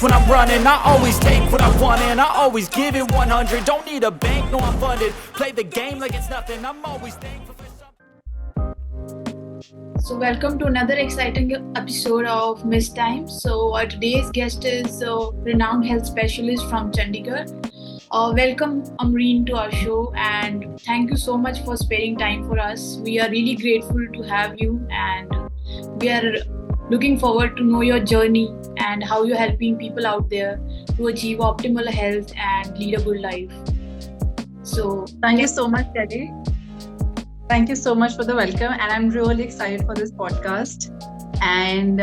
when I'm running. I always take what I want and I always give it 100. Don't need a bank, no I'm funded. Play the game like it's nothing. I'm always thankful for something. So welcome to another exciting episode of Miss Time. So our today's guest is a renowned health specialist from Chandigarh. Welcome Amreen to our show, and thank you so much for sparing time for us. We are really grateful to have you, and we are looking forward to know your journey and how you're helping people out there to achieve optimal health and lead a good life. So thank you so much, Kelly. Thank you so much for the welcome, and I'm really excited for this podcast. And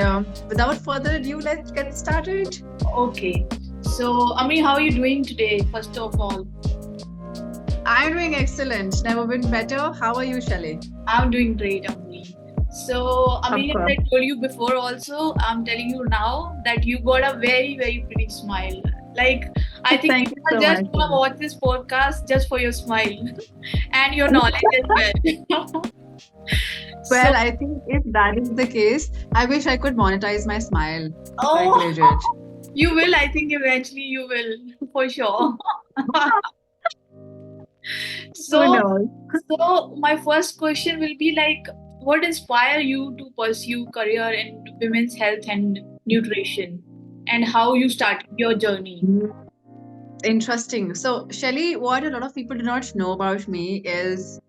without further ado, let's get started. Okay. So, Amreen, how are you doing today, first of all? I'm doing excellent. Never been better. How are you, Shelly? I'm doing great, Amreen. So, Amreen, as I told you before also, I'm telling you now that you got a very, very pretty smile. Like, I think people just want to watch this podcast just for your smile and your knowledge as well. Well, I think if that is the case, I wish I could monetize my smile. Oh, you will. I think eventually you will, for sure. So my first question will be like, what inspired you to pursue career in women's health and nutrition, and how you started your journey? Interesting. So, Shelly, what a lot of people do not know about me is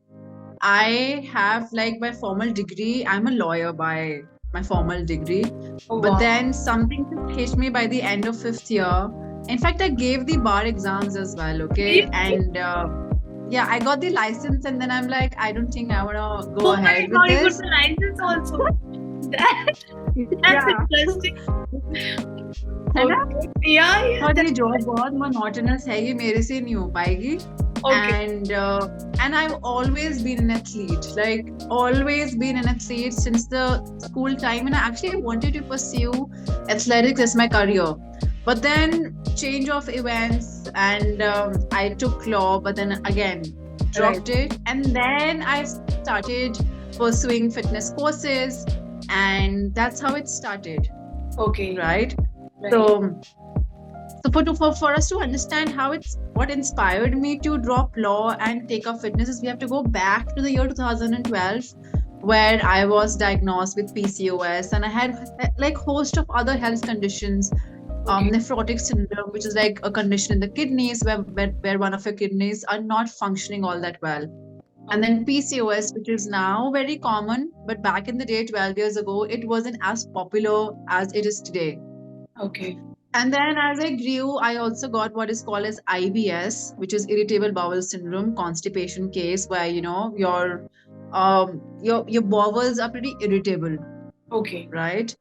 I have like my formal degree. I'm a lawyer by my formal degree. But then something hit me by the end of 5th year. In fact, I gave the bar exams as well, okay? And yeah, I got the license, and then I'm like, I don't think I want to go ahead with this. You got the license also. That's interesting. Yeah. और ये job बहुत monotonous है, ये मेरे से नहीं हो पाएगी. And I've always been an athlete, since the school time, and I actually wanted to pursue athletics as my career. But then change of events, and I took law, but then again dropped it, and then I started pursuing fitness courses, and that's how it started. Okay. Right. So for us to understand what inspired me to drop law and take up fitness is we have to go back to the year 2012, where I was diagnosed with PCOS, and I had like host of other health conditions, nephrotic syndrome, which is like a condition in the kidneys where one of your kidneys are not functioning all that well. And then PCOS, which is now very common, but back in the day, 12 years ago, it wasn't as popular as it is today. Okay. And then as I grew, I also got what is called as IBS, which is irritable bowel syndrome, constipation case, where your bowels are pretty irritable. Okay. Right.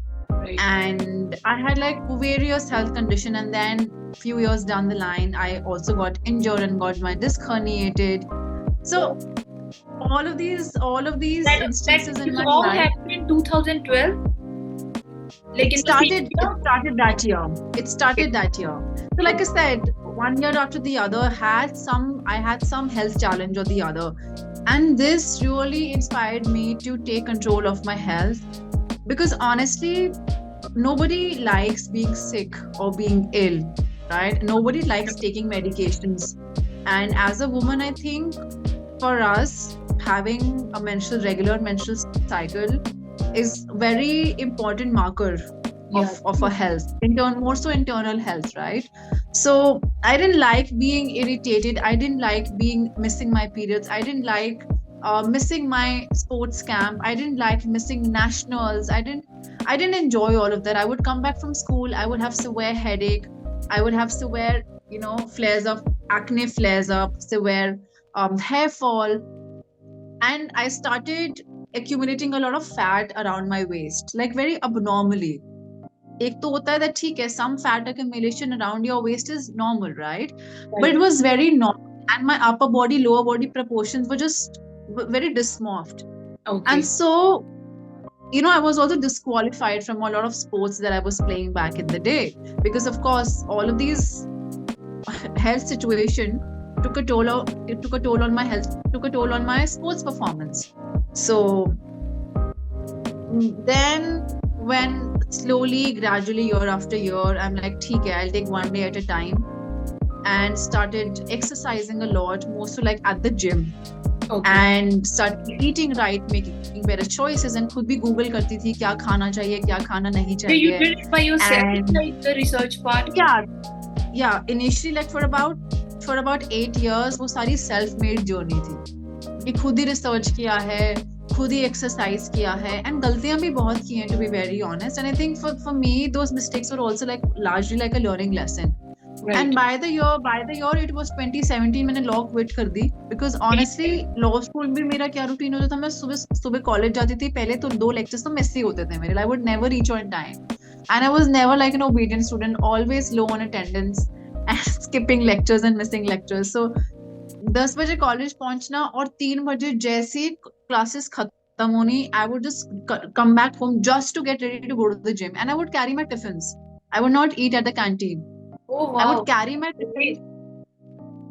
And I had like various health condition, and then a few years down the line, I also got injured and got my disc herniated. So all of these instances in my life happened in 2012. It started that year. So like I said, one year after the other, I had some health challenge or the other, and this really inspired me to take control of my health, because honestly, nobody likes being sick or being ill, right? Nobody likes taking medications, and as a woman, I think for us, having a regular menstrual cycle is very important marker of our health, more so internal health, right? So I didn't like being irritated. I didn't like missing my periods. I didn't like missing my sports camp. I didn't like missing nationals. I didn't enjoy all of that. I would come back from school. I would have severe headache. I would have severe, acne flares up, severe hair fall, and I started accumulating a lot of fat around my waist, like very abnormally. एक तो होता है that ठीक है, some fat accumulation around your waist is normal, right? But it was very normal, and my upper body, lower body proportions were just very dysmorphed. Okay. And so, I was also disqualified from a lot of sports that I was playing back in the day, because of course all of these health situation took a toll on my health, took a toll on my sports performance. So then when slowly, gradually, year after year, I'm like, ठीक है, I'll take one day at a time, and started exercising a lot, most so like at the gym, Okay. and started eating right, making better choices, and खुद भी Google करती थी क्या खाना चाहिए, क्या खाना नहीं So you चाहिए. did it by yourself, And- like the research part? Yeah. Initially, like for about 8 years, वो सारी self-made journey थी. कि खुद ही research किया है, खुद ही exercise किया है, and गलतियां भी बहुत की हैं, to be very honest. And I think for me, those mistakes were also like largely like a learning lesson. Right. And by the year it was 2017, मैंने law quit कर दी, because honestly law school में मेरा क्या routine होता था, मैं सुबह college जाती थी, पहले तो 2 lectures तो miss ही होते थे मेरे. I would never reach on time, and I was never like an obedient student, always low on attendance and skipping lectures and missing lectures. So 10 बजे कॉलेज पहुंचना और 3 बजे जैसे क्लासेस खत्म होनी, I would just come back home just to get ready to go to the gym, and I would carry my tiffins. I would not eat at the canteen. Oh wow. I would carry my tiffins.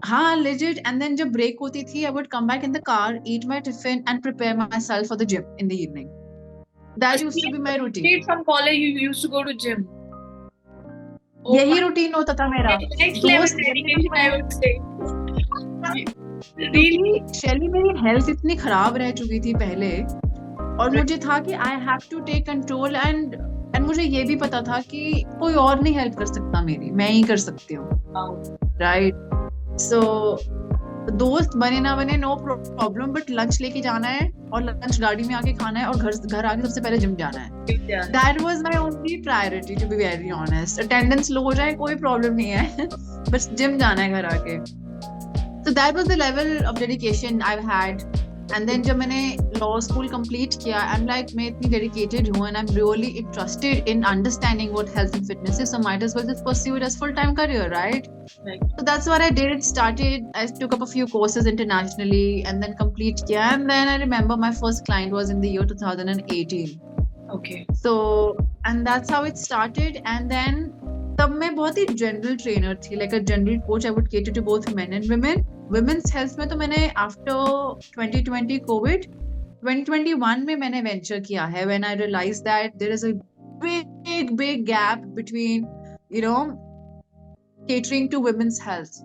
हाँ, legit. And then जब break होती थी, I would come back in the car, eat my tiffin, and prepare myself for the gym in the evening. That used to be my routine. Straight from college, you used to go to gym. Oh, यही routine होता था मेरा. next level dedication, I would say. Really? शैली, मेरी health इतनी खराब रह चुकी थी पहले, और मुझे था कि I have to take control, and मुझे ये भी पता था कि कोई और नहीं हेल्प कर सकता मेरी, मैं ही कर सकती हूँ, राइट? सो दोस्त बने ना बने नो प्रॉब्लम, बट लंच लेके जाना है और लंच गाड़ी में आके खाना है और घर आके सबसे पहले जिम जाना है. That was my only priority, to be very honest. Attendance लो हो जाए कोई प्रॉब्लम नहीं है, बस जिम जाना है घर आके. So that was the level of dedication I've had. And then जब मैंने law school complete किया, I'm like, मैं इतनी dedicated हूँ, and I'm really interested in understanding what health and fitness is, so might as well just pursue it as full-time career, right? Right. So that's what I did. I took up a few courses internationally and then complete किया. And then I remember my first client was in the year 2018. Okay. So, and that's how it started. And then तब मैं बहुत ही general trainer थी, like a general coach. I would cater to both men and women. Women's health में तो मैंने after 2020 COVID, 2021 में मैंने venture किया है, when I realized that there is a big gap between, you know, catering to women's health.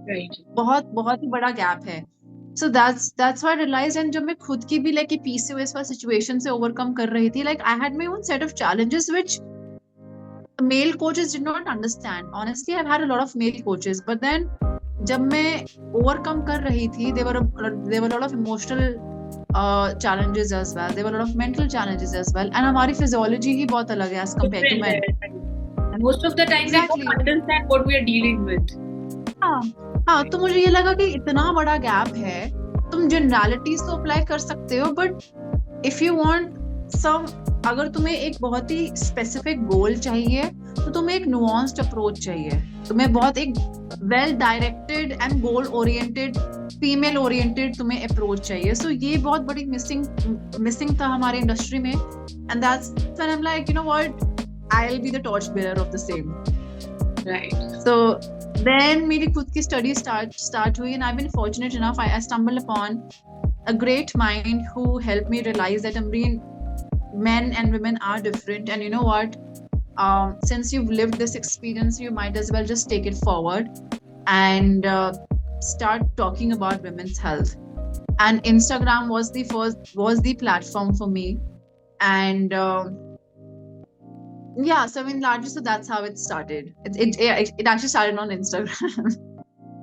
Right. बहुत ही बड़ा gap है. So that's what I realized. And जब मैं खुद की भी like PCOS वाली situation से overcome कर रही थी, like I had my own set of challenges which male coaches did not understand. Honestly, I've had a lot of male coaches, but then जब मैं overcome कर रही थी, there were a lot of emotional challenges as well. There were a lot of mental challenges as well. And हमारी physiology ही बहुत अलग है as compared to men. And most of the time Exactly. we don't understand what we are dealing with. हाँ, तो मुझे ये लगा कि इतना बड़ा गैप है, तुम जनरलिटीज तो अप्लाई कर सकते हो, but if you want some, अगर तुम्हें एक बहुत ही स्पेसिफिक गोल चाहिए, तो तुम्हें एक नुआंस्ड अप्रोच चाहिए. तुम्हें बहुत एक well directed and goal oriented, female oriented तुम्हें अप्रोच चाहिए. सो ये बहुत बड़ी मिसिंग था हमारे इंडस्ट्री में. And that's when I am like, you know what, I will be the torch bearer of the same. Right. So then मेरी खुद की study start हुई, and I've been fortunate enough, I stumbled upon a great mind who helped me realize that men and women are different, and you know what, since you've lived this experience, you might as well just take it forward and start talking about women's health. And Instagram was the platform for me, and yeah, so I mean, largely, so that's how it started. It actually started on Instagram.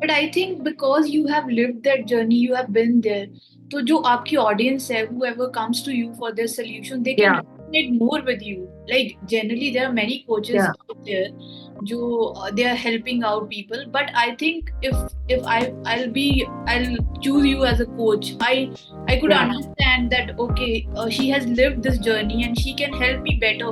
But I think because you have lived that journey, you have been there. तो जो आपकी audience है, whoever comes to you for their solution, they can resonate more with you. Like generally, there are many coaches out there, जो they are helping out people. But I think if I'll choose you as a coach, I could understand that okay, she has lived this journey and she can help me better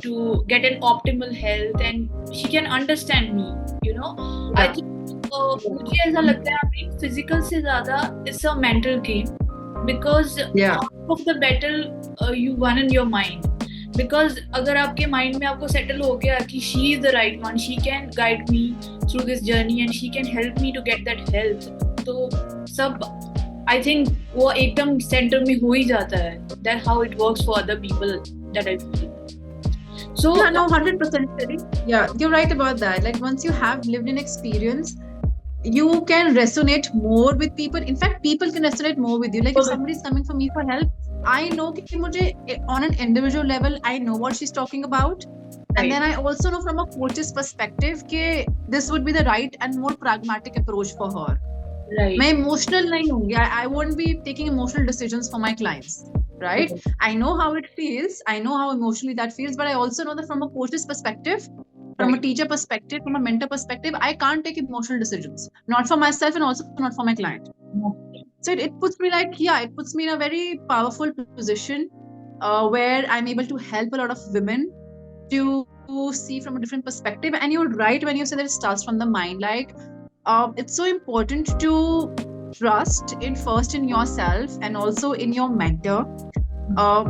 to get an optimal health, and she can understand me, you know. I think मुझे ऐसा लगता है आपकी physical से ज़्यादा it's a mental game, because half of the battle you won in your mind. Because अगर आपके mind में आपको settle हो गया कि she is the right one, she can guide me through this journey and she can help me to get that health, तो सब I think वो एकदम center में हो ही जाता है. That's how it works for other people that I feel. So Yeah, no, 100%. Sherry. Yeah, you're right about that. Like once you have lived in experience, you can resonate more with people. In fact, people can resonate more with you. Like if somebody is coming for me for help, I know कि मुझे on an individual level, I know what she's talking about. And then I also know from a coach's perspective that this would be the right and more pragmatic approach for her. right. मैं emotional नहीं होंगी. I won't be taking emotional decisions for my clients. Right? I know how it feels. I know how emotionally that feels. But I also know that from a coach's perspective, from a Right. teacher perspective, from a mentor perspective, I can't take emotional decisions. Not for myself and also not for my client. So it puts me like, yeah, it puts me in a very powerful position where I'm able to help a lot of women to see from a different perspective. And you're right when you say that it starts from the mind. Like, it's so important to trust in first in yourself and also in your mentor.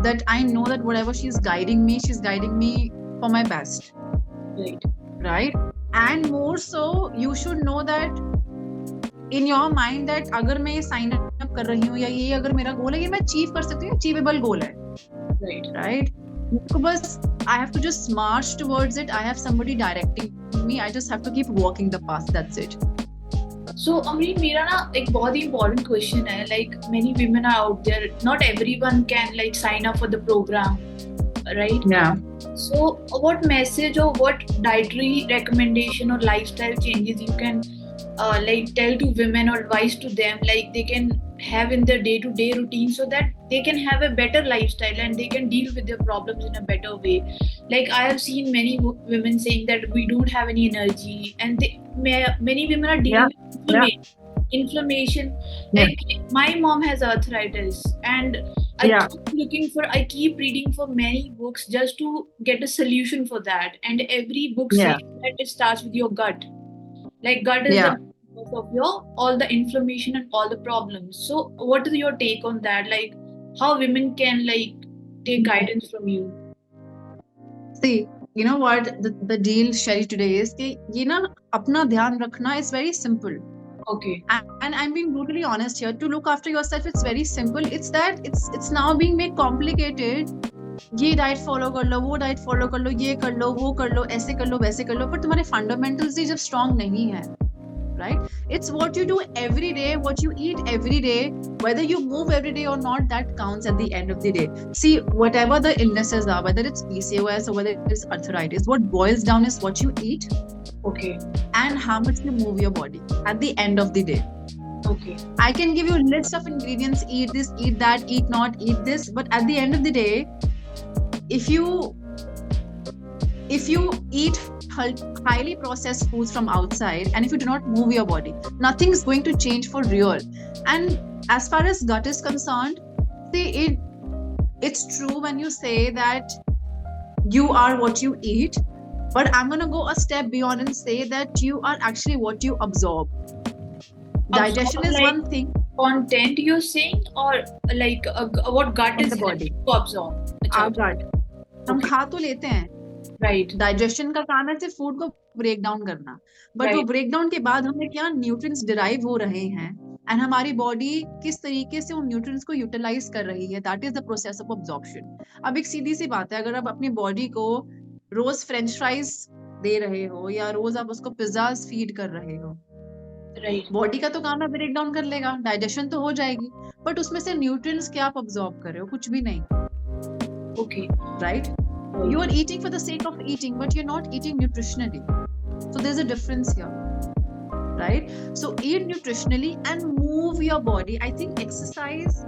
That I know that whatever she's guiding me for my best. Right. Right? And more so, you should know that in your mind that अगर मैं ये sign up कर रही हूँ या ये अगर मेरा goal है ये मैं achieve कर सकती हूँ, achievable goal है. Right. Right? तो बस I have to just march towards it. I have somebody directing me. I just have to keep walking the path. That's it. So Amreen, मेरा ना एक बहुत ही important question है. Like many women are out there. Not everyone can like sign up for the program, right? Yeah. So what message or what dietary recommendation or lifestyle changes you can like tell to women or advise to them, like they can have in their day-to-day routine so that they can have a better lifestyle and they can deal with their problems in a better way. Like I have seen many women saying that we don't have any energy, and many women are dealing with inflammation. Like my mom has arthritis, and I keep reading for many books just to get a solution for that. And every book says that it starts with your gut. Like gut is the cause of your all the inflammation and all the problems. So what is your take on that? Like how women can like take guidance from you? See, you know what the deal, Sherry, today is कि ये ना अपना ध्यान रखना is very simple. Okay. And I'm being brutally honest here. To look after yourself, it's very simple. It's that it's now being made complicated. ये diet follow कर लो, वो diet follow कर लो, ये कर लो, वो कर लो, ऐसे कर लो, वैसे कर लो, पर तुम्हारे फंडामेंटल्स ही जब स्ट्रांग नहीं है, right? It's what you do every day, what you eat every day, whether you move every day or not, that counts at the end of the day. See, whatever the illnesses are, whether it's PCOS or whether it's arthritis, what boils down is what you eat, okay, and how much you move your body at the end of the day. Okay. I can give you a list of ingredients, eat this, eat that, eat not, eat this, but at the end of the day, if you eat highly processed foods from outside and if you do not move your body, nothing is going to change for real. And as far as gut is concerned, see, it's true when you say that you are what you eat, but I'm going to go a step beyond and say that you are actually what you absorb. Digestion is like one thing. Content you're saying, or like what gut is the body to absorb? Our gut. हम खा तो लेते हैं, right? Digestion का काम है सिर्फ food को ब्रेक डाउन करना, बट वो ब्रेक डाउन के बाद हमें क्या न्यूट्रिएंट्स डिराइव हो रहे हैं एंड हमारी बॉडी किस तरीके से उन न्यूट्रिएंट्स को यूटिलाइज कर रही है, that is the process of absorption. अब एक सीधी सी बात है, अगर आप अपनी बॉडी को रोज फ्रेंच फ्राइज दे रहे हो या रोज आप उसको पिज्जाज फीड कर रहे हो, बॉडी का तो काम है ब्रेक डाउन कर लेगा, डाइजेशन तो हो जाएगी, बट उसमें से न्यूट्रिएंट्स क्या आप अब्सॉर्ब कर रहे हो? कुछ भी नहीं. Okay. Right? You are eating for the sake of eating, but you're not eating nutritionally. So there's a difference here. Right? So eat nutritionally and move your body. I think exercise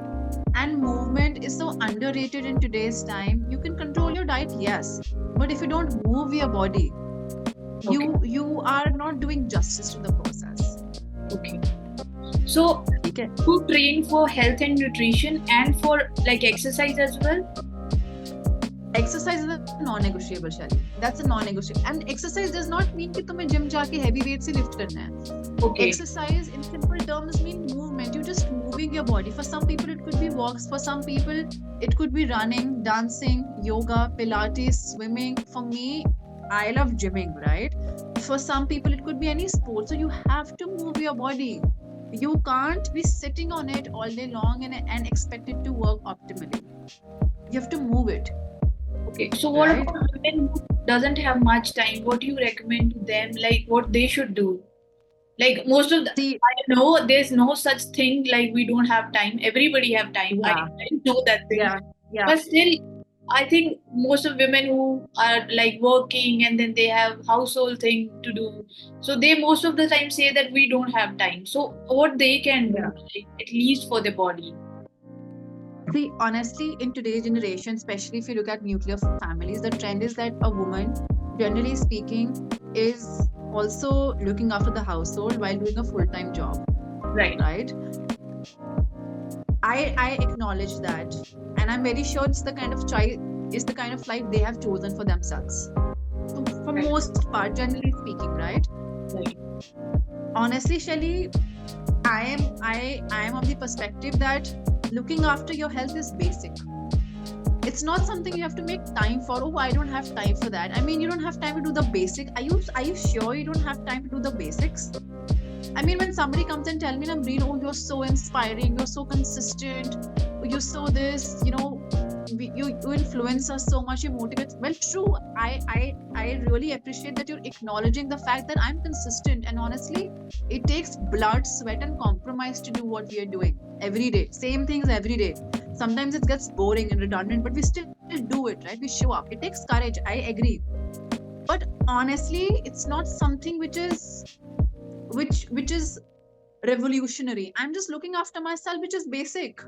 and movement is so underrated in today's time. You can control your diet, yes, but if you don't move your body, you are not doing justice to the process. Okay. So you train for health and nutrition and for like exercise as well? Exercise is a non-negotiable, Shali. That's a non-negotiable. And exercise does not mean कि तुम्हें gym जाके heavy weight से lift करना है. Okay. Exercise in simple terms mean movement. You're just moving your body. For some people it could be walks. For some people it could be running, dancing, yoga, Pilates, swimming. For me, I love gymming, right? For some people it could be any sport. So you have to move your body. You can't be sitting on it all day long and expect it to work optimally. You have to move it. Okay. So what right? about women who doesn't have much time? What do you recommend to them? Like what they should do? Like most of the, See, I know there's no such thing like we don't have time. Everybody have time. yeah, I know that thing. yeah, yeah. But still, I think most of women who are like working and then they have household thing to do. So they most of the time say that we don't have time. So what they can do, Yeah. like, at least for the body. See, honestly, in today's generation, especially if you look at nuclear families, the trend is that a woman, generally speaking, is also looking after the household while doing a full-time job, Right. right? I acknowledge that, and I'm very sure it's the kind of life they have chosen for themselves. So for Right. most part, generally speaking, right? Right. Honestly, Shelly, I am of the perspective that looking after your health is basic. It's not something you have to make time for. Oh, I don't have time for that. I mean, you don't have time to do the basic. Are you sure you don't have time to do the basics? I mean, when somebody comes and tell me, Namreen, oh, you're so inspiring, you're so consistent, you're so this, you influence us so much, you motivate. Well, true. I really appreciate that you're acknowledging the fact that I'm consistent. And honestly, it takes blood, sweat, and compromise to do what we are doing every day. Same things every day. Sometimes it gets boring and redundant, but we still do it, right? We show up. It takes courage. I agree. But honestly, it's not something which is revolutionary. I'm just looking after myself, which is basic.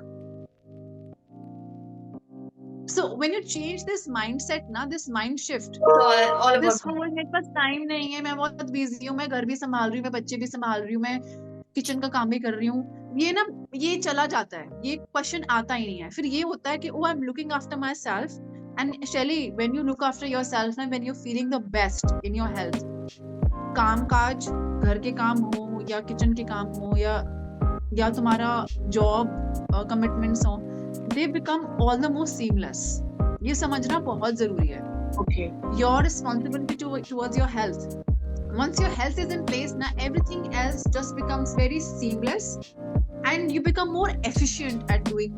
So when you change this mindset, this mind shift, So all about this whole मेरे पास time नहीं है, मैं बहुत busy हूँ, मैं घर भी संभाल रही हूँ, मैं बच्चे भी संभाल रही हूँ, मैं किचन का काम भी कर रही हूँ, ये चला जाता है, ये क्वेश्चन आता ही नहीं है. फिर ये होता है कि oh, I'm looking after myself. And Shelly, when you look after yourself and when you're feeling the best in your health, काम काज, घर के काम हो या किचन के काम हो या तुम्हारा जॉब कमिटमेंट्स हो, they become all the more seamless. ये समझना बहुत जरूरी है. Okay. Your responsibility towards your health. Once your health is in place, now everything else just becomes very seamless, and you become more efficient at doing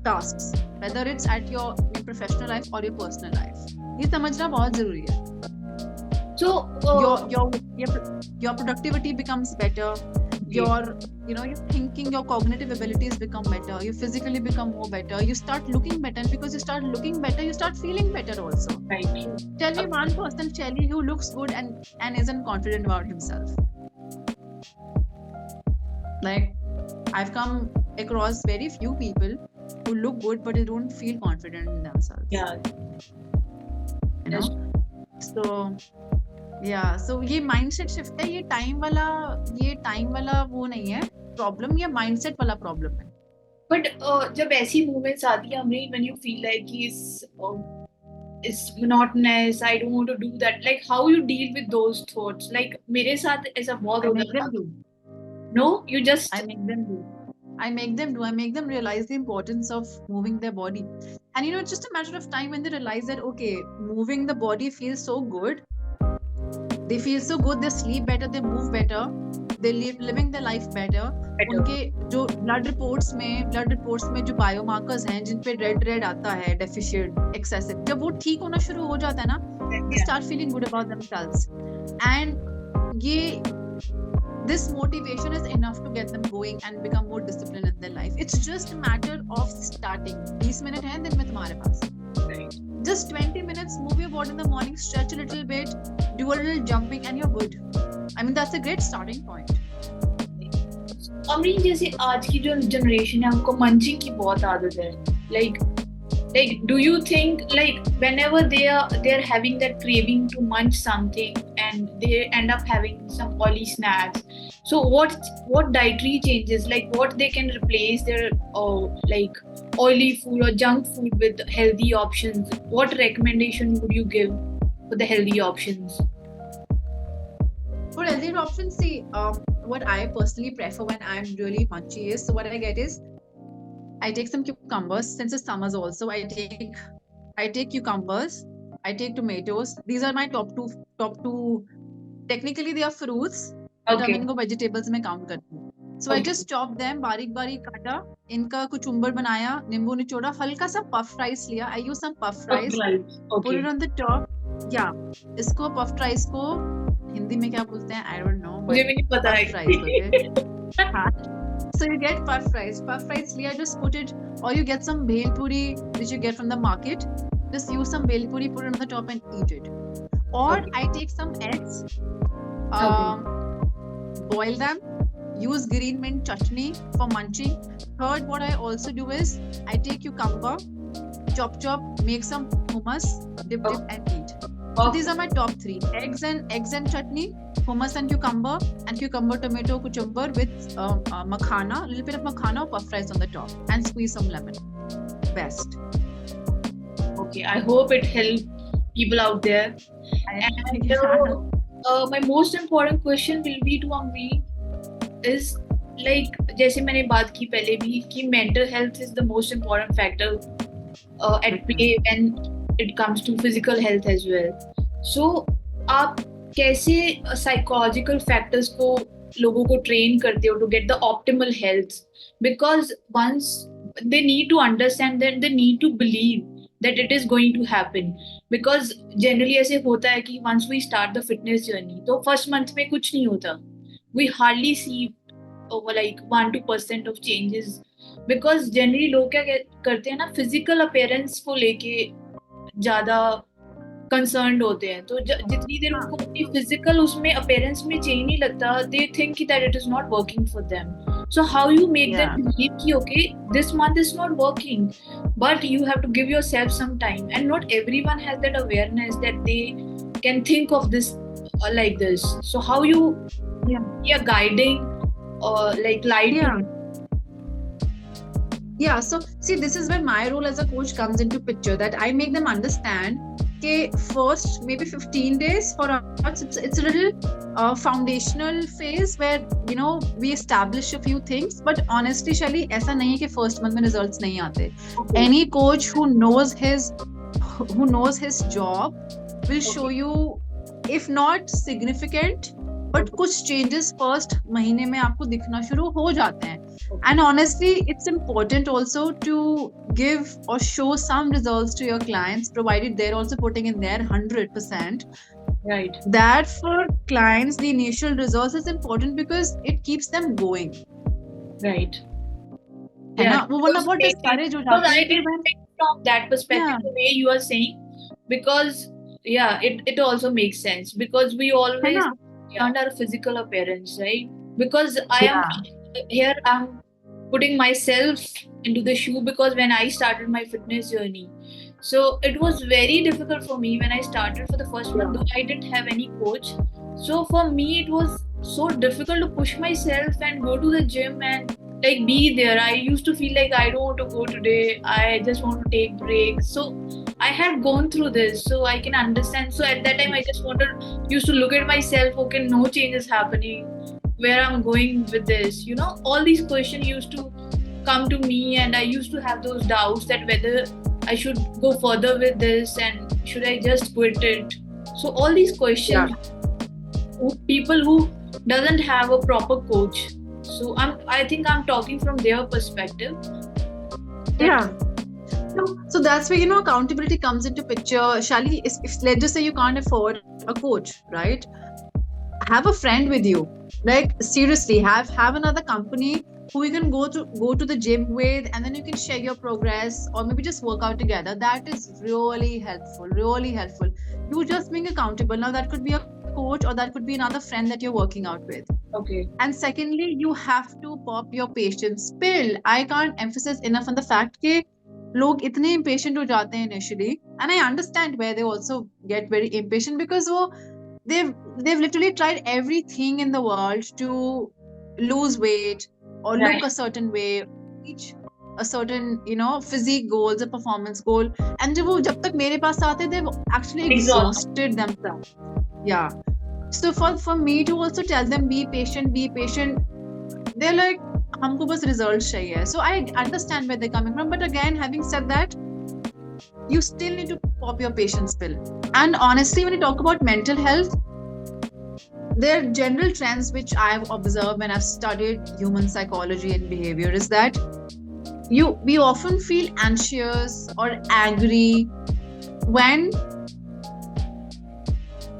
tasks, whether it's at your professional life or your personal life. ये समझना बहुत जरूरी है. So Your productivity becomes better. Your thinking, your cognitive abilities become better. You physically become more better. You start looking better, and because you start looking better, you start feeling better also. right. Tell me one person, Shelly, who looks good and isn't confident about himself. Like, I've come across very few people who look good but they don't feel confident in themselves. Yeah. You know? So yeah, so ये mindset shift है, ये time वाला वो नहीं है problem, ये mindset वाला problem है. But जब ऐसी moments आती है Amreen, when you feel like it's monotonous, I don't want to do that, like how you deal with those thoughts? Like मेरे साथ ऐसा बहुत I होता make them था. do. No, you just I make them do. I make them realize the importance of moving their body. And it's just a matter of time when they realize that, okay, moving the body feels so good. They feel so good, they sleep better, they move better, they living their life better. उनके जो blood reports में जो biomarkers हैं जिन पे red आता है, deficient, excessive, जब वो ठीक होना शुरू हो जाता है ना, they start feeling good about themselves. And this motivation is enough to get them going and become more disciplined in their life. It's just a matter of starting. 20 minutes है दिन में तुम्हारे पास. Just 20 minutes, move your body in the morning, stretch a little bit, do a little jumping, and you're good. I mean, that's a great starting point. Amreen, जैसे आज की जो generation है उनको मंचिंग की बहुत आदत है. Like do you think, like, whenever they are having that craving to munch something and they end up having some oily snacks, so what dietary changes, like what they can replace their like oily food or junk food with healthy options? What recommendation would you give for the healthy options? For healthy options, see, what I personally prefer when I'm really munchy is, so what I get is, I take some cucumbers, since it's summers also. I take cucumbers, I take tomatoes. These are my top two. Technically, they are fruits, but Okay. I'm इनको vegetables में count करती हूँ. So I just chopped them, बारीक बारीक काटा, इनका कुचुम्बर बनाया, नींबू निचोड़ा, हल्का सा puff rice लिया. I use some puff rice. Put it on the top. Yeah, इसको puff rice को हिंदी में क्या बोलते हैं? I don't know. मुझे भी नहीं पता है. Puff rice, okay? हाँ. So you get puff rice. Puff rice लिया, just put it, or you get some bhel puri which you get from the market. Just use some bhel puri, put it on the top and eat it. Or I take some eggs, boil them. Use green mint chutney for munching. Third, what I also do is I take cucumber, chop, make some hummus, dip and eat. So these are my top 3: eggs and chutney, hummus and cucumber, tomato cucumber with makhana, a little bit of makhana or puff rice on the top, and squeeze some lemon. Best. Okay, I hope it helped people out there. And my most important question will be to Amri is like, जैसे मैंने बात की पहले भी कि mental health is the most important factor at play when it comes to physical health as well. So आप कैसे psychological factors को लोगों को train करते हो to get the optimal health? Because once they need to understand that they need to believe that it is going to happen. Because generally ऐसे होता है कि once we start the fitness journey, तो first month में कुछ नहीं होता. We hardly see over like 1-2% of changes, because generally लोग क्या करते हैं ना, physical appearance को लेके ज़्यादा concerned होते हैं. तो जितनी देर उनको अपनी physical उसमें appearance में change नहीं लगता, they think that it is not working for them. So how you make them believe कि okay, this month is not working, but you have to give yourself some time, and not everyone has that awareness that they can think of this like this. So how you are guiding or like lighting? Yeah, so see, this is where my role as a coach comes into picture, that I make them understand that first maybe 15 days for us, it's a little foundational phase where, you know, we establish a few things. But honestly, Shelly, ऐसा नहीं है कि first month में results नहीं आते. Any coach who knows his job will show you, if not significant, but कुछ changes first महीने में आपको दिखना शुरू हो जाते हैं. And honestly, it's important also to give or show some results to your clients, provided they're also putting in their 100%. Right. That for clients, the initial results is important because it keeps them going. Right. Yeah. Because I didn't think from that perspective, the way you are saying, because it also makes sense, because we always learn our physical appearance, right? Because I'm putting myself into the shoe, because when I started my fitness journey, so it was very difficult for me when I started for the first month, though I didn't have any coach. So for me, it was so difficult to push myself and go to the gym and like be there. I used to feel like I don't want to go today. I just want to take breaks. So I had gone through this, so I can understand. So at that time, I just used to look at myself. Okay, no change is happening. Where I'm going with this, you know, all these questions used to come to me, and I used to have those doubts that whether I should go further with this and should I just quit it. So all these questions, people who doesn't have a proper coach. So I think I'm talking from their perspective. So that's where, you know, accountability comes into picture. Shali, if let's just say you can't afford a coach, right? Have a friend with you. Like seriously, have another company who you can go to the gym with, and then you can share your progress, or maybe just work out together. That is really helpful. You just being accountable. Now that could be a coach, or that could be another friend that you're working out with. Okay. And secondly, you have to pop your patience pill. I can't emphasize enough on the fact that लोग इतने impatient हो जाते हैं initially, and I understand where they also get very impatient, because they've literally tried everything in the world to lose weight or look a certain way, reach a certain, you know, physique goals, a performance goal, and jab tak mere paas aate, they've actually exhausted themselves. Yeah. So for me to also tell them be patient, they're like, हमको बस results चाहिए. So I understand where they're coming from, but again, having said that, you still need to pop your patience pill. And honestly, when you talk about mental health, there are general trends which I've observed when I've studied human psychology and behavior is that we often feel anxious or angry when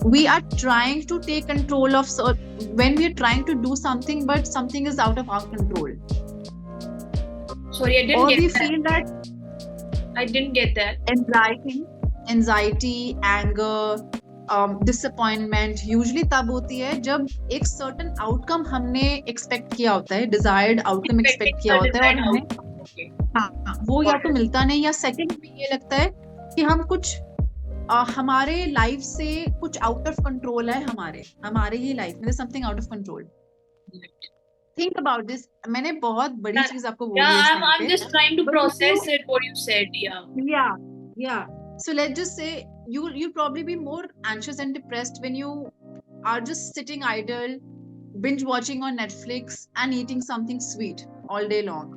we are trying to take control of when we are trying to do something but something is out of our control. Sorry, I didn't Or get we that. feel that I didn't get that. anxiety, anger, disappointment usually तब होती है जब एक certain outcome हमने expect किया होता है, desired outcome expect किया होता है और हमें Okay. हाँ वो या तो मिलता नहीं या second में ये लगता है कि हम कुछ हमारे लाइफ से कुछ आउट ऑफ कंट्रोल है हमारे ही लाइफ में something out of control. Think about this. मैंने बहुत बड़ी चीज आपको बोली है इस टाइम पे. I'm just trying to process it what you said. Yeah. So let's just say you'll probably be more anxious and depressed when you are just sitting idle, binge watching on Netflix and eating something sweet all day long.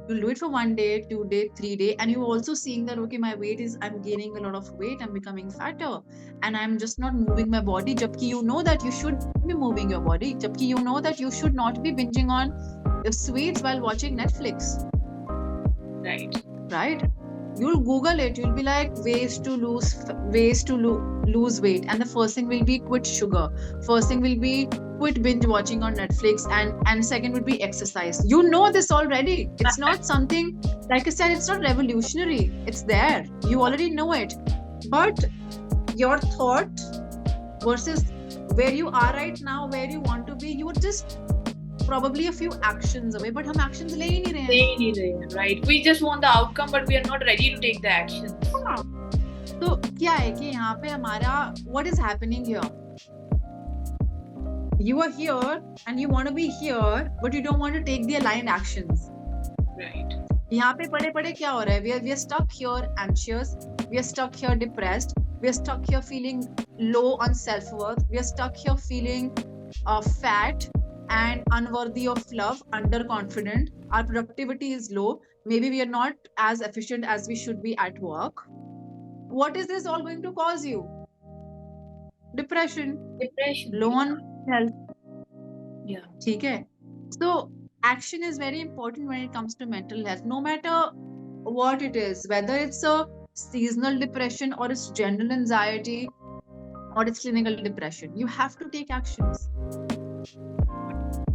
You'll do it for 1 day, 2 day, 3 day, and you're also seeing that okay, my weight is, I'm gaining a lot of weight, I'm becoming fatter, and I'm just not moving my body. Jabki you know that you should be moving your body. Jabki you know that you should not be binging on sweets while watching Netflix. Right? You'll Google it. You'll be like ways to lose weight, and the first thing will be quit sugar. First thing will be quit binge watching on Netflix, and second would be exercise. You know this already. It's not something, like I said, it's not revolutionary. It's there. You already know it. But your thought versus where you are right now, where you want to be, you would just probably a few actions away, but हम actions ले ही नहीं रहे हैं. Right? We just want the outcome, but we are not ready to take the action. तो क्या है कि यहाँ पे हमारा what is happening here? You are here and you want to be here, but you don't want to take the aligned actions. Right. यहाँ पे पड़े क्या हो रहा है? We are stuck here anxious. We are stuck here depressed. We are stuck here feeling low on self-worth. We are stuck here feeling fat and unworthy of love, underconfident. Our productivity is low. Maybe we are not as efficient as we should be at work. What is this all going to cause you? Depression. Low on health. Yeah. ठीक है. So action is very important when it comes to mental health. No matter what it is, whether it's a seasonal depression or it's general anxiety or it's clinical depression, you have to take actions.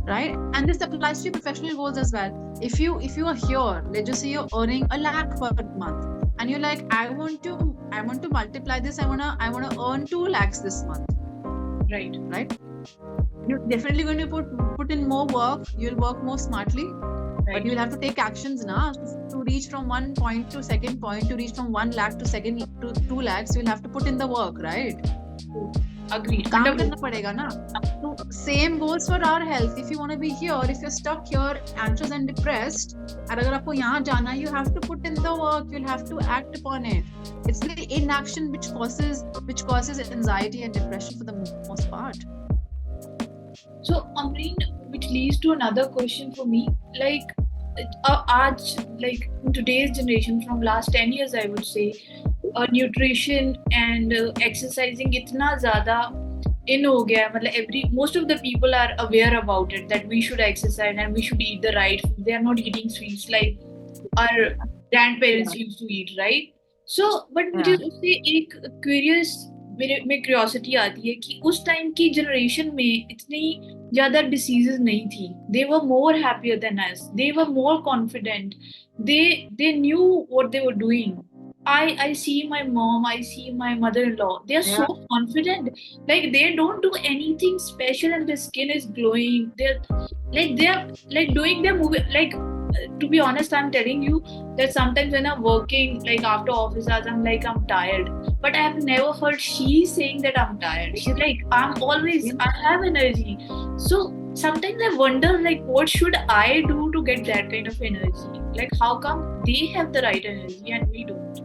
Right? And this applies to your professional goals as well. If you are here, let's just say you're earning $1 lakh per month, and you're like, I want to multiply this. I wanna earn 2 lakhs this month. Right? You're definitely going to put in more work. You'll work more smartly, but you'll have to take actions now to reach from one point to second point, to reach from 1 lakh to 2 lakhs. You'll have to put in the work, right? Agreed. काम करना पड़ेगा ना. So same goes for our health. If you want to be here, if you're stuck here, anxious and depressed, और अगर आपको यहाँ जाना, you have to put in the work. You'll have to act upon it. It's the inaction which causes anxiety and depression for the most part. So Amreen, which leads to another question for me. Like, like in today's generation, from last 10 years, I would say, nutrition and exercising itna zyada in ho gaya. Matlab most of the people are aware about it, that we should exercise and we should eat the right food. They are not eating sweets like our grandparents used to eat, right? So, but मुझे उससे एक मेरे curiosity आती है कि उस time की generation में इतनी ज्यादा डिसीजेस नहीं थी. They were more happier than us. They were more confident. They knew what they were doing. I see my mom, I see my mother-in-law. They are so confident. Like they don't do anything special and their skin is glowing. They're doing their movie. Like, to be honest, I'm telling you that sometimes when I'm working, like after office hours, I'm like, I'm tired. But I have never heard she saying that I'm tired. She's like, I have energy. So sometimes I wonder, like, what should I do to get that kind of energy? Like, how come they have the right energy and we don't?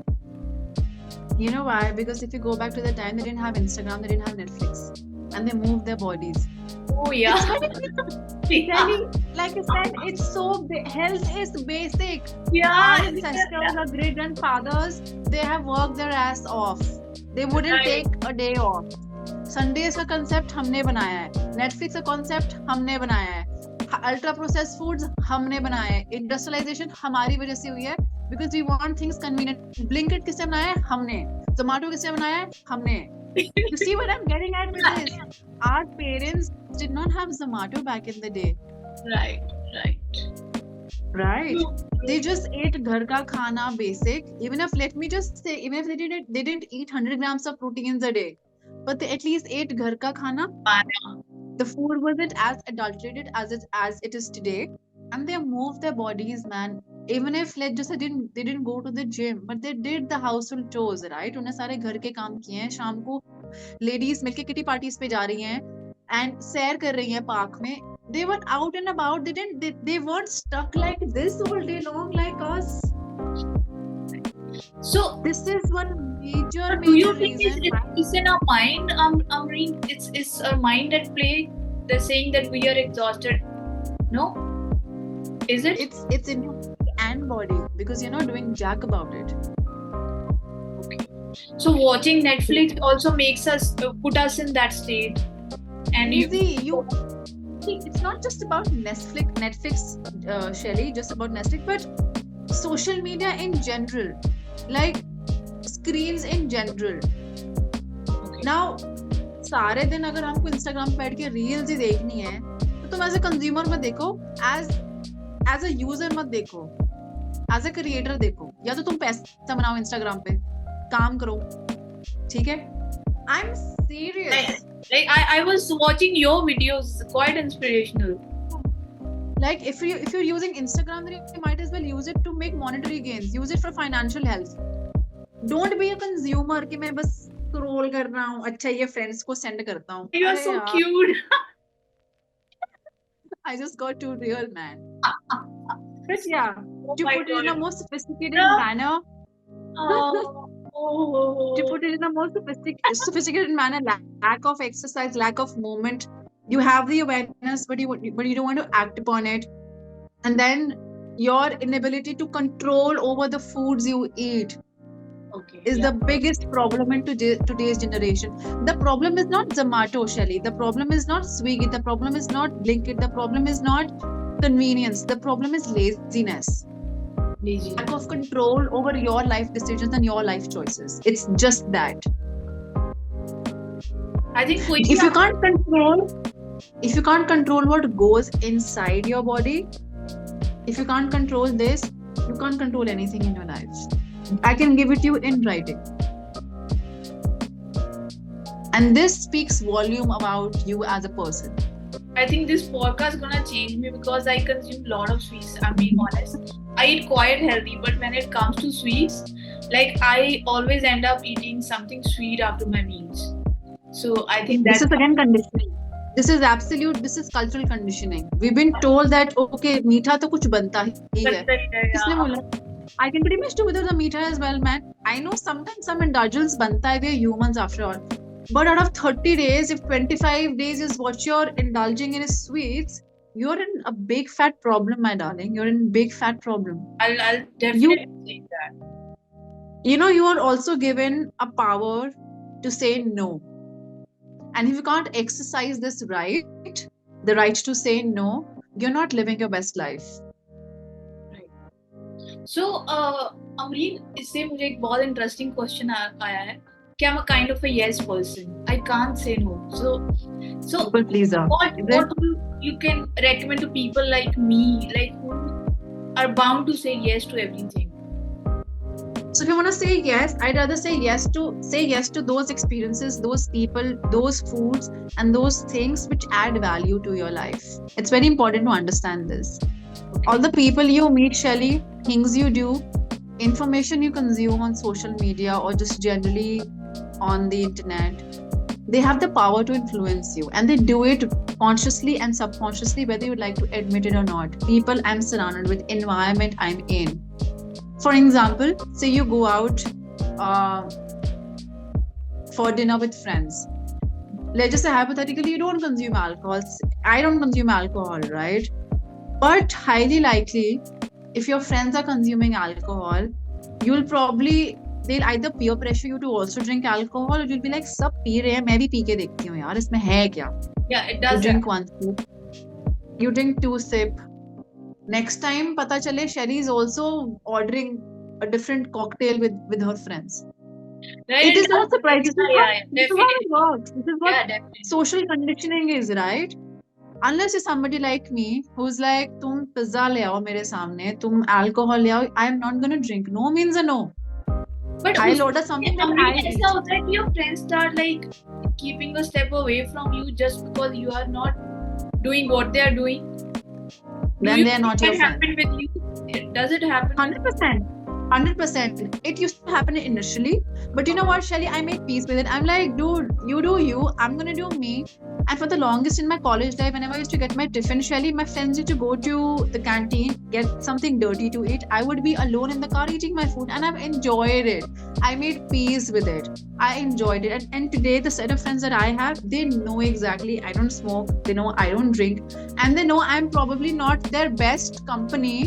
You know why? Because if you go back to the time, they didn't have Instagram, they didn't have Netflix, and they moved their bodies. Oh yeah. Like I said, it's so health is basic. Yeah. Our ancestors, our great grandfathers, they have worked their ass off. They wouldn't take a day off. Sundays का concept हमने बनाया है, Netflix का concept हमने बनाया है, ultra processed foods हमने बनाया है, इंडस्ट्रियलाइजेशन हमारी वजह से हुई है because we want things convenient. Blinkit किसने बनाया है? हमने। जोमेटो किसने बनाया है? हमने। You see what I'm getting at with this? Our parents did not have Zomato back in the day. Right. They just ate ghar ka khana basic. Even if, let me just say, even if they didn't eat 100 grams of proteins a day, but they at least ate ghar ka khana. The food wasn't as adulterated as it is today, and they moved their bodies, man. Even if, let's just say, they didn't go to the gym, but they did the household chores, right? उन्हें सारे घर के काम किए हैं. शाम को ladies मिलके kitty parties पे जा रही हैं and सैर कर रही हैं park में. They were out and about. They weren't stuck like this all day long like us. So this is one major do you think reason. It's in our mind? It's our mind at play. They're saying that we are exhausted. No, is it? It's in your and body because you're not doing jack about it. Okay. So watching Netflix also makes us put us in that state. And it's not just about Netflix, Shelly, just about Netflix, but social media in general, like screens in general. Okay. Now, सारे दिन अगर हमको Instagram पे बैठ के reels ही देखनी है, तो तुम as a consumer मत देखो, as a user मत देखो, as a creator देखो. या तो तुम पैसा बनाओ Instagram पे, काम करो, ठीक है? I'm serious. Like I was watching your videos, quite inspirational. Like if you're using Instagram, then you might as well use it to make monetary gains. Use it for financial health. Don't be a consumer कि मैं बस scroll कर रहा हूँ. अच्छा ये friends को send करता हूँ. You are so cute. I just got too real, man. But yeah, to put it in a more sophisticated manner. To put it in a more sophisticated manner, lack of exercise, lack of movement. You have the awareness, but you don't want to act upon it. And then your inability to control over the foods you eat is the biggest problem in today's generation. The problem is not Zomato, Shelly. The problem is not Swiggy. The problem is not Blinkit. The problem is not convenience. The problem is laziness. Lack of control over your life decisions and your life choices. It's just that. I think if you can't control what goes inside your body, if you can't control this, you can't control anything in your life. I can give it to you in writing. And this speaks volume about you as a person. I think this podcast is gonna change me because I consume a lot of sweets. I'm being honest. I eat quite healthy, but when it comes to sweets, like I always end up eating something sweet after my meals. So I think this is again conditioning. This is cultural conditioning. We've been told that okay, मीठा तो कुछ बनता ही है. किसने बोला? I can pretty much do without the meठा as well, man. I know sometimes some indulgence बनता है. We are humans after all. But out of 30 days, if 25 days is what you're indulging in is sweets, you're in a big fat problem, my darling. You're in a big fat problem. I'll definitely say that. You know, you are also given a power to say no. And if you can't exercise this right, the right to say no, you're not living your best life. Right. So, Amreen, इससे मुझे एक बहुत interesting question आया है. I'm a kind of a yes person. I can't say no. So people pleaser. What you can recommend to people like me, like who are bound to say yes to everything? So if you want to say yes, I'd rather say yes to those experiences, those people, those foods, and those things which add value to your life. It's very important to understand this. All the people you meet, Shelly, things you do, information you consume on social media or just generally on the internet, they have the power to influence you, and they do it consciously and subconsciously, whether you like to admit it or not. People I'm surrounded with, environment I'm in. For example, say you go out for dinner with friends. Let's just say hypothetically you don't consume alcohol. I don't consume alcohol, right? But highly likely, if your friends are consuming alcohol, you'll probably they'll either peer pressure you to also drink alcohol, or you'll be like, सब P रहे हैं, मैं भी P के देखती हूँ यार, इसमें है क्या? Yeah, it You does drink happen. 1 sip, you drink 2 sip. Next time पता चले Shelly is also ordering a different cocktail with her friends. Right, It is does not surprising. happen. Yeah, This is how definitely. it works. This is what Yeah, definitely. social conditioning is, right? Unless you're somebody like me who's like, तुम pizza ले आओ मेरे सामने, तुम alcohol ले आओ, I'm not gonna drink. No means a no. But I'll order something that I eat. ऐसा होता है कि your friends start like keeping a step away from you just because you are not doing what they are doing. Then they are not your That friend. happen with you? Does it happen? 100%. 100%. It used to happen initially, but you know what, Shelly? I made peace with it. I'm like, dude, you do you. I'm gonna do me. And for the longest in my college life, whenever I used to get my tiffin, Shelly, my friends used to go to the canteen, get something dirty to eat. I would be alone in the car eating my food, and I've enjoyed it. I made peace with it. I enjoyed it. And today, the set of friends that I have, they know exactly I don't smoke. They know I don't drink, and they know I'm probably not their best company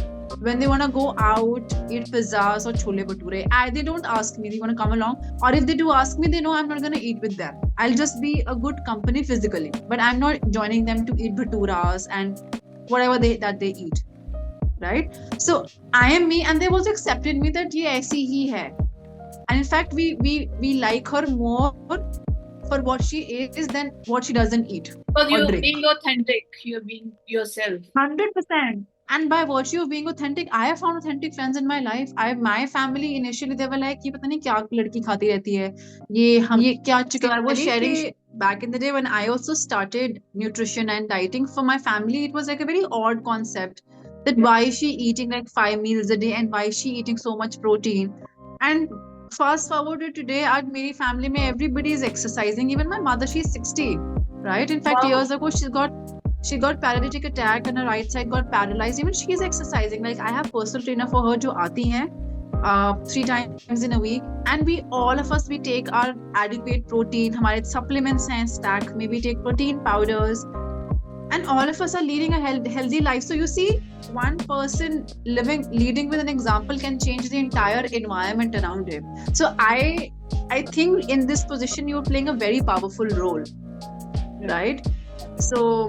when they want to go out, eat pizzas or chole bhature. They don't ask me, they want to come along, or if they do ask me, they know I'm not going to eat with them. I'll just be a good company physically, but I'm not joining them to eat bhaturas and whatever that they eat, right? So I am me, and they've also accepted me that ye aisi hi hai, and in fact we like her more for what she is than what she doesn't eat. Because or you're drink. being authentic, you're being yourself. 100%. And by virtue of being authentic, I have found authentic friends in my life. My family initially they were like, ये पता नहीं क्या लड़की खाती रहती है, ये क्या chicken. So I was sharing back in the day when I also started nutrition and dieting for my family. It was like a very odd concept that why is she eating like 5 meals a day and why is she eating so much protein? And fast forward to today, at मेरी family में everybody is exercising. Even my mother, she's 60, right? In fact, Wow. years ago she got paralytic attack and her right side got paralyzed. Even she is exercising. Like I have personal trainer for her जो आती हैं 3 times in a week, and all of us take our adequate protein. हमारे supplements हैं stack में, we take protein powders, and all of us are leading a healthy life. So you see, one person leading with an example can change the entire environment around him. So I think in this position you're playing a very powerful role, right? So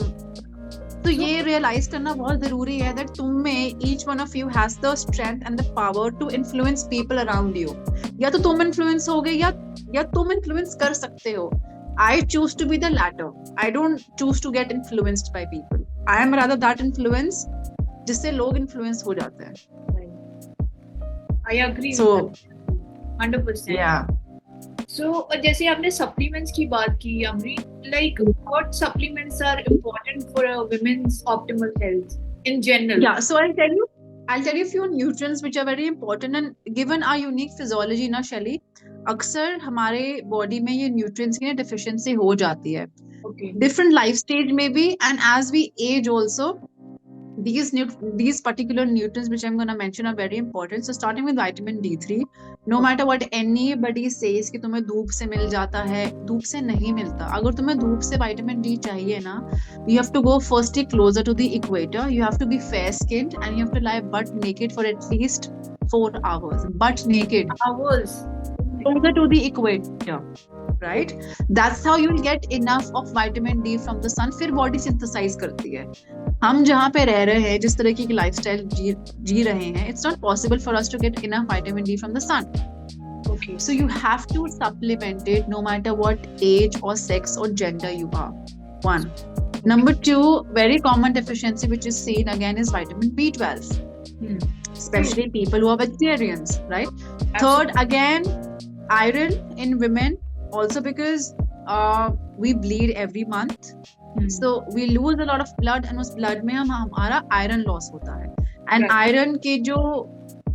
ये realize करना बहुत जरूरी है that तुम में each one of you has the strength and the power to influence people around you. या तो तुम influence होगे या तुम influence कर सकते हो. I choose to be the latter. I don't choose to get influenced by people. I am rather that influence जिससे लोग influence हो जाते हैं. I agree. So 100%. yeah. So जैसे आपने supplements की बात की, Amri, like what supplements are important for a women's optimal health in general? Yeah, so I'll tell you a few nutrients which are very important, and given our unique physiology ना Shelly, अक्सर हमारे body में ये nutrients की deficiency हो जाती है. Okay. Different life stage maybe, and as we age also, these particular nutrients which I'm going to mention are very important. So starting with vitamin D3, no matter what anybody says कि तुम्हें धूप से मिल जाता है, धूप से नहीं मिलता. अगर तुम्हें धूप से vitamin D चाहिए ना, you have to go firstly closer to the equator. You have to be fair skinned and you have to lie butt naked for at least 4 hours. Butt naked. Hours. Closer to the equator, right? That's how you'll get enough of vitamin D from the sun. फिर body synthesize करती है. हम जहाँ पे रह रहे हैं, जिस तरह की lifestyle जी रहे हैं, it's not possible for us to get enough vitamin D from the sun. Okay. So you have to supplement it no matter what age or sex or gender you are. 1. Number 2, very common deficiency which is seen again is vitamin B12. Especially people who are vegetarians, right? Third, again, iron in women, also because we bleed every month. So we lose a lot of blood, and उस blood में हमारा iron loss होता है. And iron के जो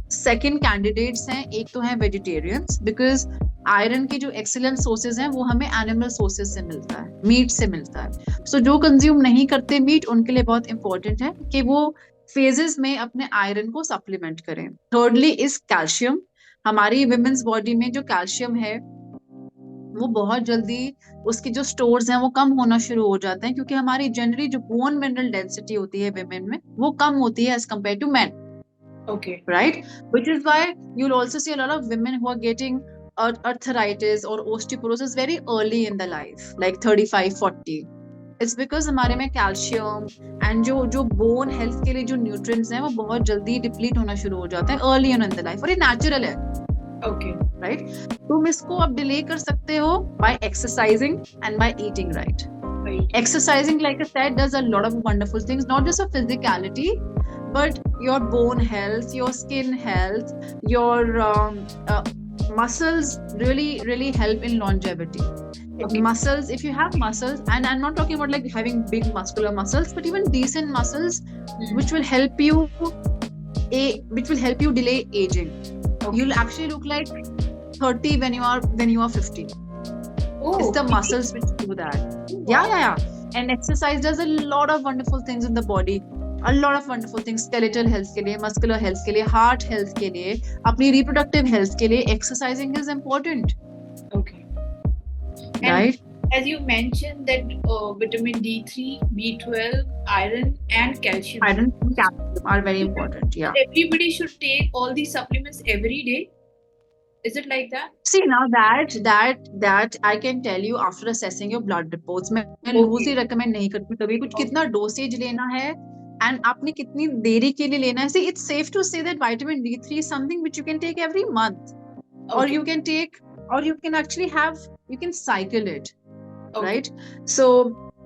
second candidates हैं, एक तो हैं vegetarians, because iron के जो excellent sources हैं वो हमें animal sources से मिलता है, meat से मिलता है. So जो consume नहीं करते meat, उनके लिए बहुत important है कि वो phases में अपने iron को supplement करें. Thirdly is calcium. हमारी women's body में जो calcium है वो बहुत जल्दी उसकी जो स्टोर्स हैं वो कम होना शुरू हो जाते हैं, क्योंकि हमारी जनरली जो बोन मिनरल डेंसिटी होती है women में वो कम होती है as compared to men. Okay. right? Which is why you'll also see a lot of women who are getting arthritis or osteoporosis very early in the life, like 35, 40. It's because हमारे में calcium and जो bone health के लिए जो nutrients हैं वो बहुत जल्दी डिप्लीट होना शुरू हो जाते हैं अर्ली इन द लाइफ, और ये नेचुरल है, Okay. राइट? तुम इसको अब डिले कर सकते हो by exercising and by eating right. Right. Exercising, like I said, does a lot of wonderful things, not just of physicality, but your bone health, your skin health, your muscles really help in longevity. Okay. Muscles, if you have muscles, and I'm not talking about like having big muscular muscles, but even decent muscles, which will help you delay aging. Okay. You'll actually look like 30 when you are 50. Oh, It's the muscles which do that. Yeah. And exercise does a lot of wonderful things in the body. A lot of wonderful things. Skeletal health के लिए, muscular health के लिए, heart health के लिए, अपनी reproductive health के लिए, exercising is important. Okay. And Right? as you mentioned that vitamin D3, B12, iron and calcium. Iron and calcium are very important. Yeah. Everybody should take all these supplements every day. Is it like that? See, now that I can tell you after assessing your blood reports, मैं loose ही recommend नहीं करती कभी कुछ, कितना dosage लेना है and आपने कितनी देरी के लिए लेना है. See, it's safe to say that vitamin D3 is something which you can take every month, or Okay. you can take, or you can actually have, you can cycle it, Okay. right? So,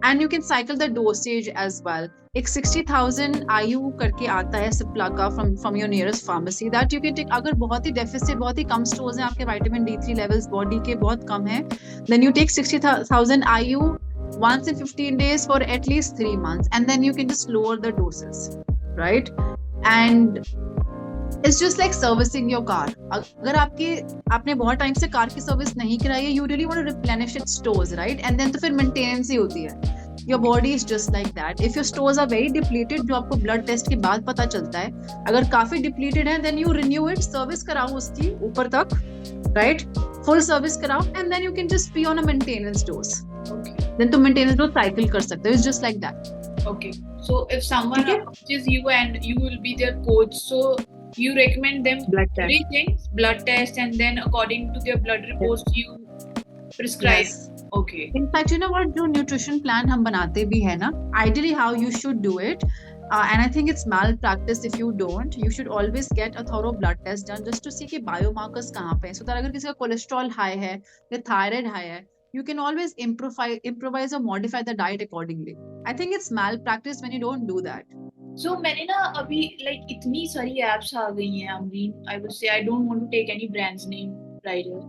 and you can cycle the dosage as well. एक 60,000 IU करके आता है सिप्ला का from your nearest pharmacy that you can take. अगर बहुत ही deficit, बहुत ही कम stores हैं आपके vitamin D3 levels body के बहुत कम हैं, then you take 60,000 IU once in 15 days for at least 3 months, and then you can just lower the doses, right? And it's just like servicing your car. अगर आपने बहुत time से car की service नहीं कराई है, you really want to replenish its stores, right? And then तो फिर मेंटेनेंस ही होती है. Your body is just like that. If your stores are very depleted, जो आपको blood test के बाद पता चलता है, अगर काफी depleted है, then you renew it, service कराओ उसकी ऊपर तक, right? Full service कराओ, and then you can just be on a maintenance dose. Okay. Then तुम maintenance dose cycle कर सकते हो. It's just like that. Okay. So if someone Okay. approaches you and you will be their coach, so you recommend them Blood test. 3 things: blood test, and then according to their blood reports, you prescribe. Yes. Okay. In fact, you know what? जो nutrition plan हम बनाते भी है ना, ideally how you should do it, and I think it's malpractice if you don't. You should always get a thorough blood test done just to see कि biomarkers कहाँ पे हैं. So that अगर किसी का cholesterol high है या thyroid high है, you can always improvise or modify the diet accordingly. I think it's malpractice when you don't do that. So मैंने ना अभी like इतनी सारी apps आ गई हैं Amreen. I would say I don't want to take any brand's name right here.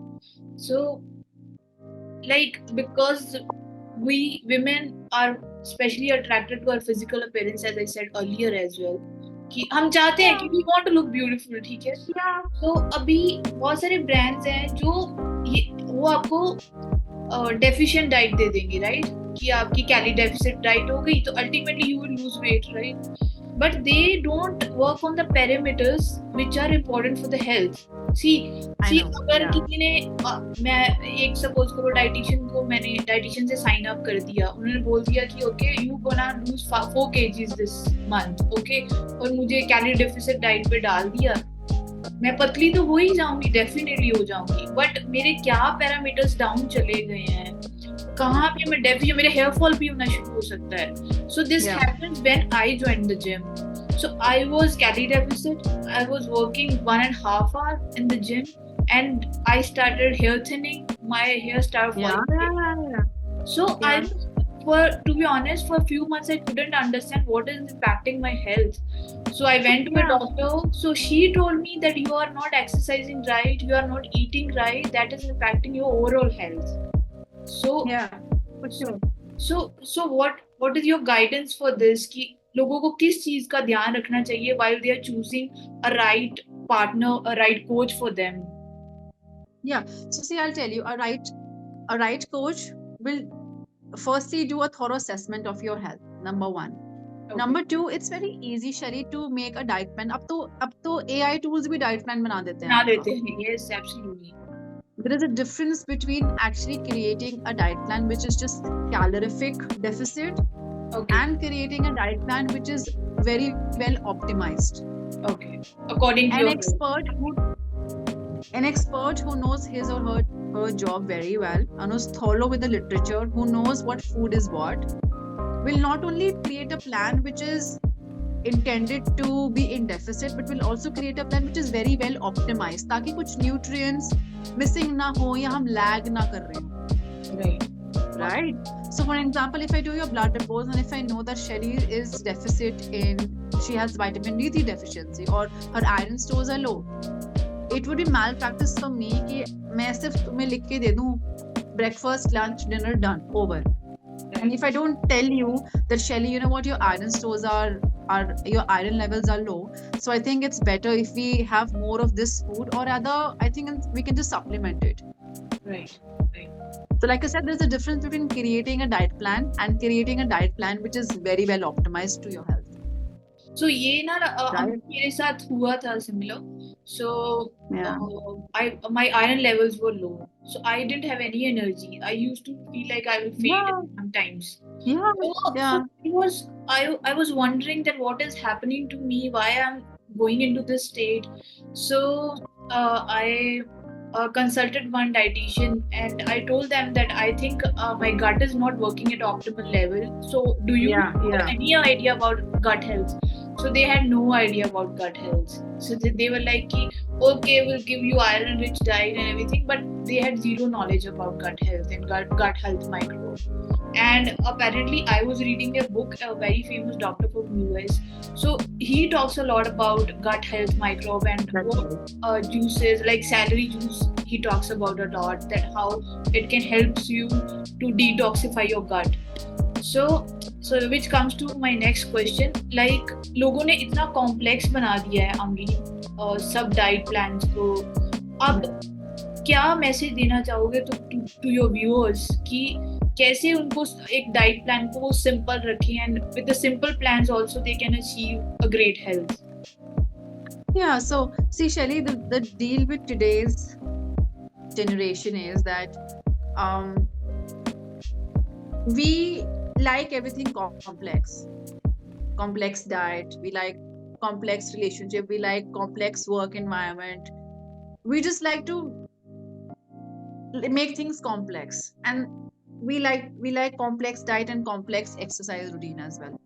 So like because we women are especially attracted to our physical appearance, as I said earlier as well, कि हम चाहते हैं कि we want to look beautiful, ठीक है? तो अभी बहुत सारे brands हैं जो वो आपको deficient diet दे देंगे, right? कि आपकी calorie deficit diet हो गई तो ultimately you will lose weight, right? But they don't work on the parameters which are important for the health. See, अगर किसी ने मैं एक सपोज करो डाइटिशियन को मैंने डाइटिशियन से साइन अप कर दिया, उन्होंने बोल दिया कि okay you gonna lose 4 kgs this month, okay, और मुझे कैलोरी डेफिसिट डाइट पे डाल दिया, मैं पतली तो हो ही जाऊंगी, डेफिनेटली हो जाऊंगी, बट मेरे क्या पैरामीटर्स डाउन चले गए हैं, कहाँ पे मैं डेफिशिएंट, मेरे हेयर फॉल भी होना शुरू हो सकता है. So this happens when I join the gym. So I was calorie deficit. I was working 1.5 hours in the gym, and I started hair thinning. My hair started falling. So I, to be honest, for a few months I couldn't understand what is impacting my health. So I went to a doctor. So she told me that you are not exercising right, you are not eating right. That is impacting your overall health. So for sure. So what is your guidance for this? कि लोगों को किस चीज का ध्यान रखना चाहिए while they are choosing a right partner, a right coach for them? Yeah. So see, I'll tell you, a right coach will firstly do a thorough assessment of your health. Number 1. Okay. Number 2, it's very easy, Shari, to make a diet plan. अब तो AI tools भी diet plan बना देते हैं. Yes, absolutely. There is a difference between actually creating a diet plan which is just calorific deficit, and creating a diet plan which is very well optimized. Okay. According to An your expert who knows his or her job very well and who's thorough with the literature, who knows what food is what, will not only create a plan which is intended to be in deficit, but will also create a plan which is very well optimized, ताकि कुछ nutrients missing ना हो या हम lag ना कर रहे हैं. Right? So for example, if I do your blood reports and if I know that Shelly is deficit in, she has vitamin D3 deficiency or her iron stores are low, it would be malpractice for me कि मैं सिर्फ तुम्हें लिख के दे दूं breakfast, lunch, dinner done, over. And if I don't tell you that Shelly, you know what, your iron stores are your iron levels are low, so I think it's better if we have more of this food, or rather I think we can just supplement it. Right. So like I said, there's a difference between creating a diet plan and creating a diet plan which is very well optimized to your health. So ये ना मेरे साथ हुआ था similar. So Yeah. My iron levels were low, so I didn't have any energy. I used to feel like I will faint Yeah. sometimes. Yeah. So Yeah. I was wondering that what is happening to me, why I'm going into this state. So I consulted one dietitian and I told them that I think my gut is not working at optimal level. So do you have any idea about gut health? So they had no idea about gut health. So they were like, okay, we'll give you iron-rich diet and everything, but they had zero knowledge about gut health and gut health microbe. And apparently, I was reading a book, a very famous doctor from US. So he talks a lot about gut health microbe and what juices like celery juice. He talks about a lot, that how it can help you to detoxify your gut. So which comes to my next question, like लोगों ने इतना complex बना दिया है अमरीन सब diet plans को. अब क्या मैसेज देना चाहोगे टू योर व्यूअर्स कि कैसे उनको एक डाइट प्लान को वो सिंपल रखें and with the simple plans also they can achieve a great health. Yeah, so see Shelly, the deal with today's generation is that we like everything complex diet, we like complex relationship, we like complex work environment, we just like to make things complex, and we like complex diet and complex exercise routine as well.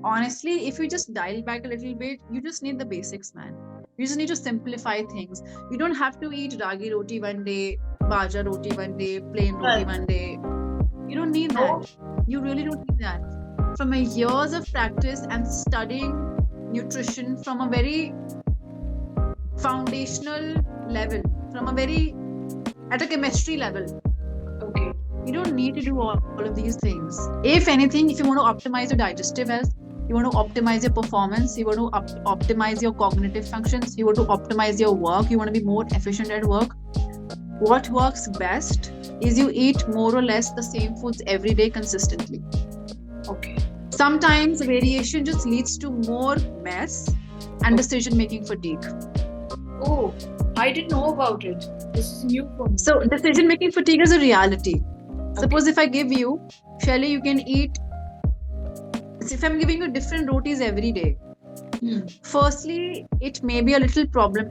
Honestly, if you just dial back a little bit, you just need the basics, man. You just need to simplify things. You don't have to eat ragi roti one day, bajra roti one day, plain roti one day. You don't need that. You really don't need that. From my years of practice and studying nutrition from a very foundational level, at a chemistry level. Okay. You don't need to do all of these things. If anything, if you want to optimize your digestive health, you want to optimize your performance, you want to optimize your cognitive functions, you want to optimize your work, you want to be more efficient at work, what works best is you eat more or less the same foods every day consistently. Okay. Sometimes variation just leads to more mess and decision-making fatigue. Oh, I didn't know about it. This is new for me. So decision-making fatigue is a reality. Suppose if I give you, Shelly, you can eat, if I'm giving you different rotis every day, firstly, it may be a little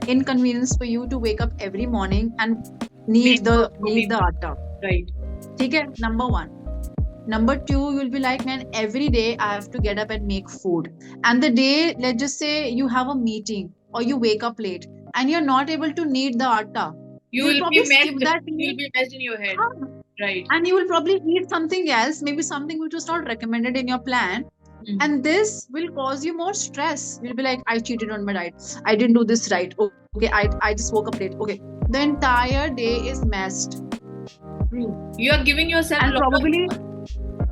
inconvenience for you to wake up every morning and knead the atta. Right. Okay, number one. Number two, you'll be like, man, every day I have to get up and make food. And the day, let's just say you have a meeting or you wake up late and you're not able to knead the atta. You will probably be skip that meal. You'll be messed in your head. Right. And you will probably eat something else, maybe something which was not recommended in your plan. And this will cause you more stress. You'll be like, I cheated on my diet. I didn't do this right. Okay, I just woke up late. Okay. The entire day is messed. You are giving yourself and probably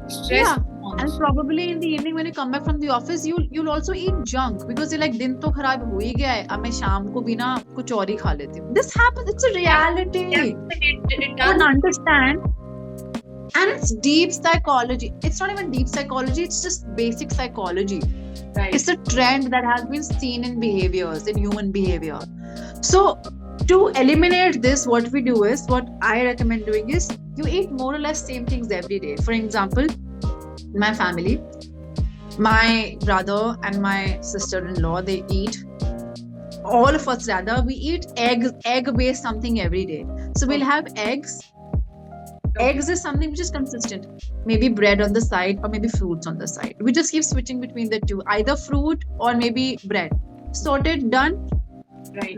stress. Yeah. And probably in the evening when you come back from the office, you'll also eat junk because you're like, दिन तो खराब हो ही गया है, अब मैं शाम को भी ना कुछ और ही खा लेती हूँ. This happens. It's a reality. It don't understand. And it's deep psychology. It's not even deep psychology. It's just basic psychology. Right. It's a trend that has been seen in behaviors, in human behavior. So to eliminate this, what I recommend doing is you eat more or less same things every day. For example, my family, my brother and my sister-in-law, they eat all of us rather, we eat egg based something every day. So we'll have eggs. Eggs is something which is consistent. Maybe bread on the side or maybe fruits on the side. We just keep switching between the two, either fruit or maybe bread. Sorted, done,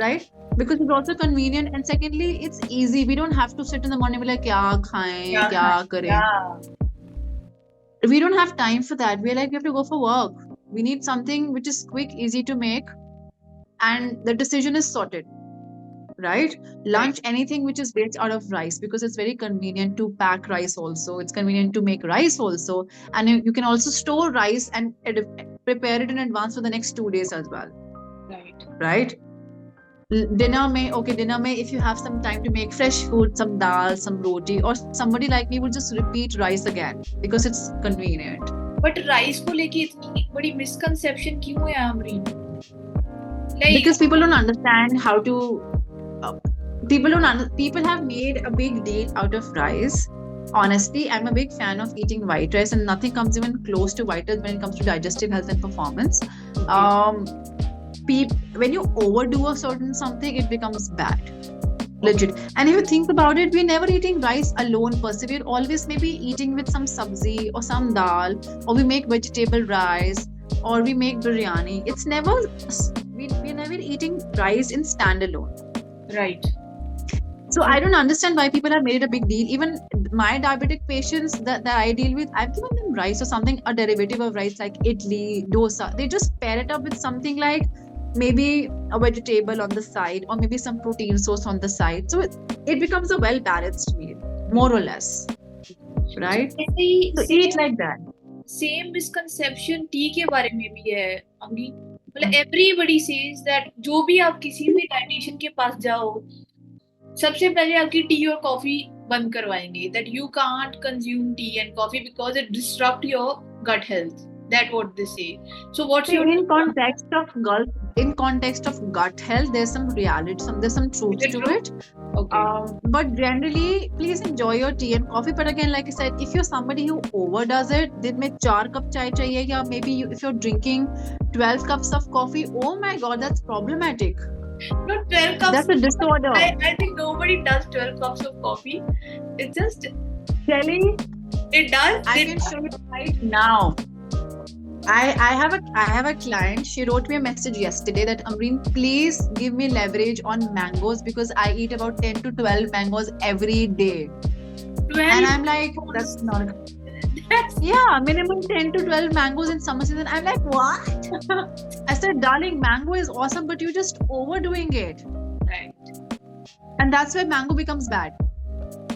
right? Because it's also convenient, and secondly, it's easy. We don't have to sit in the morning and be like, kya khaye, kya kare. Yeah. We don't have time for that. We're like, we have to go for work. We need something which is quick, easy to make, and the decision is sorted, right? Lunch, anything which is based out of rice, because it's very convenient to pack rice also. It's convenient to make rice also. And you can also store rice and prepare it in advance for the next 2 days as well, right? Dinner may, if you have some time to make fresh food, some dal, some roti, or somebody like me will just repeat rice again because it's convenient. But rice को लेके इतनी बड़ी misconception क्यों है Amreen? Like, because people don't understand how to people have made a big deal out of rice. Honestly, I'm a big fan of eating white rice, and nothing comes even close to white rice when it comes to digestive health and performance. When you overdo a certain something, it becomes bad, legit. And if you think about it, we're never eating rice alone per se. We're always maybe eating with some sabzi or some dal, or we make vegetable rice, or we make biryani. It's never, we're never eating rice in standalone. Right. So I don't understand why people have made it a big deal. Even my diabetic patients that I deal with, I've given them rice or something, a derivative of rice like idli, dosa. They just pair it up with something like maybe a vegetable on the side, or maybe some protein source on the side. So it becomes a well-balanced meal, more or less, right? So eat like that. Same misconception tea के बारे में भी है अमरीन. मतलब everybody says that जो भी आप किसी भी dietitian के पास जाओ, सबसे पहले आपकी टी और कॉफी बंद करवाएंगे. That you can't consume tea and coffee because it disrupt your gut health. That's what they say. So what's your in context of gut health, there's some reality, there's some truth to it. Okay. But generally, please enjoy your tea and coffee. But again, like I said, if you're somebody who overdoes it, दिन में 4 cup chai चाहिए, या maybe if you're drinking 12 cups of coffee, oh my god, that's problematic. Not 12 cups. That's a disorder. I think nobody does 12 cups of coffee. It's just Shelly, it does. I can show you right now. I have a client. She wrote me a message yesterday that Amreen, please give me leverage on mangoes because I eat about 10 to 12 mangoes every day. 12. And I'm like, that's not. Yeah, minimum 10 to 12 mangoes in summer season. I'm like, what? I said, darling, mango is awesome, but you're just overdoing it. Right. And that's why mango becomes bad.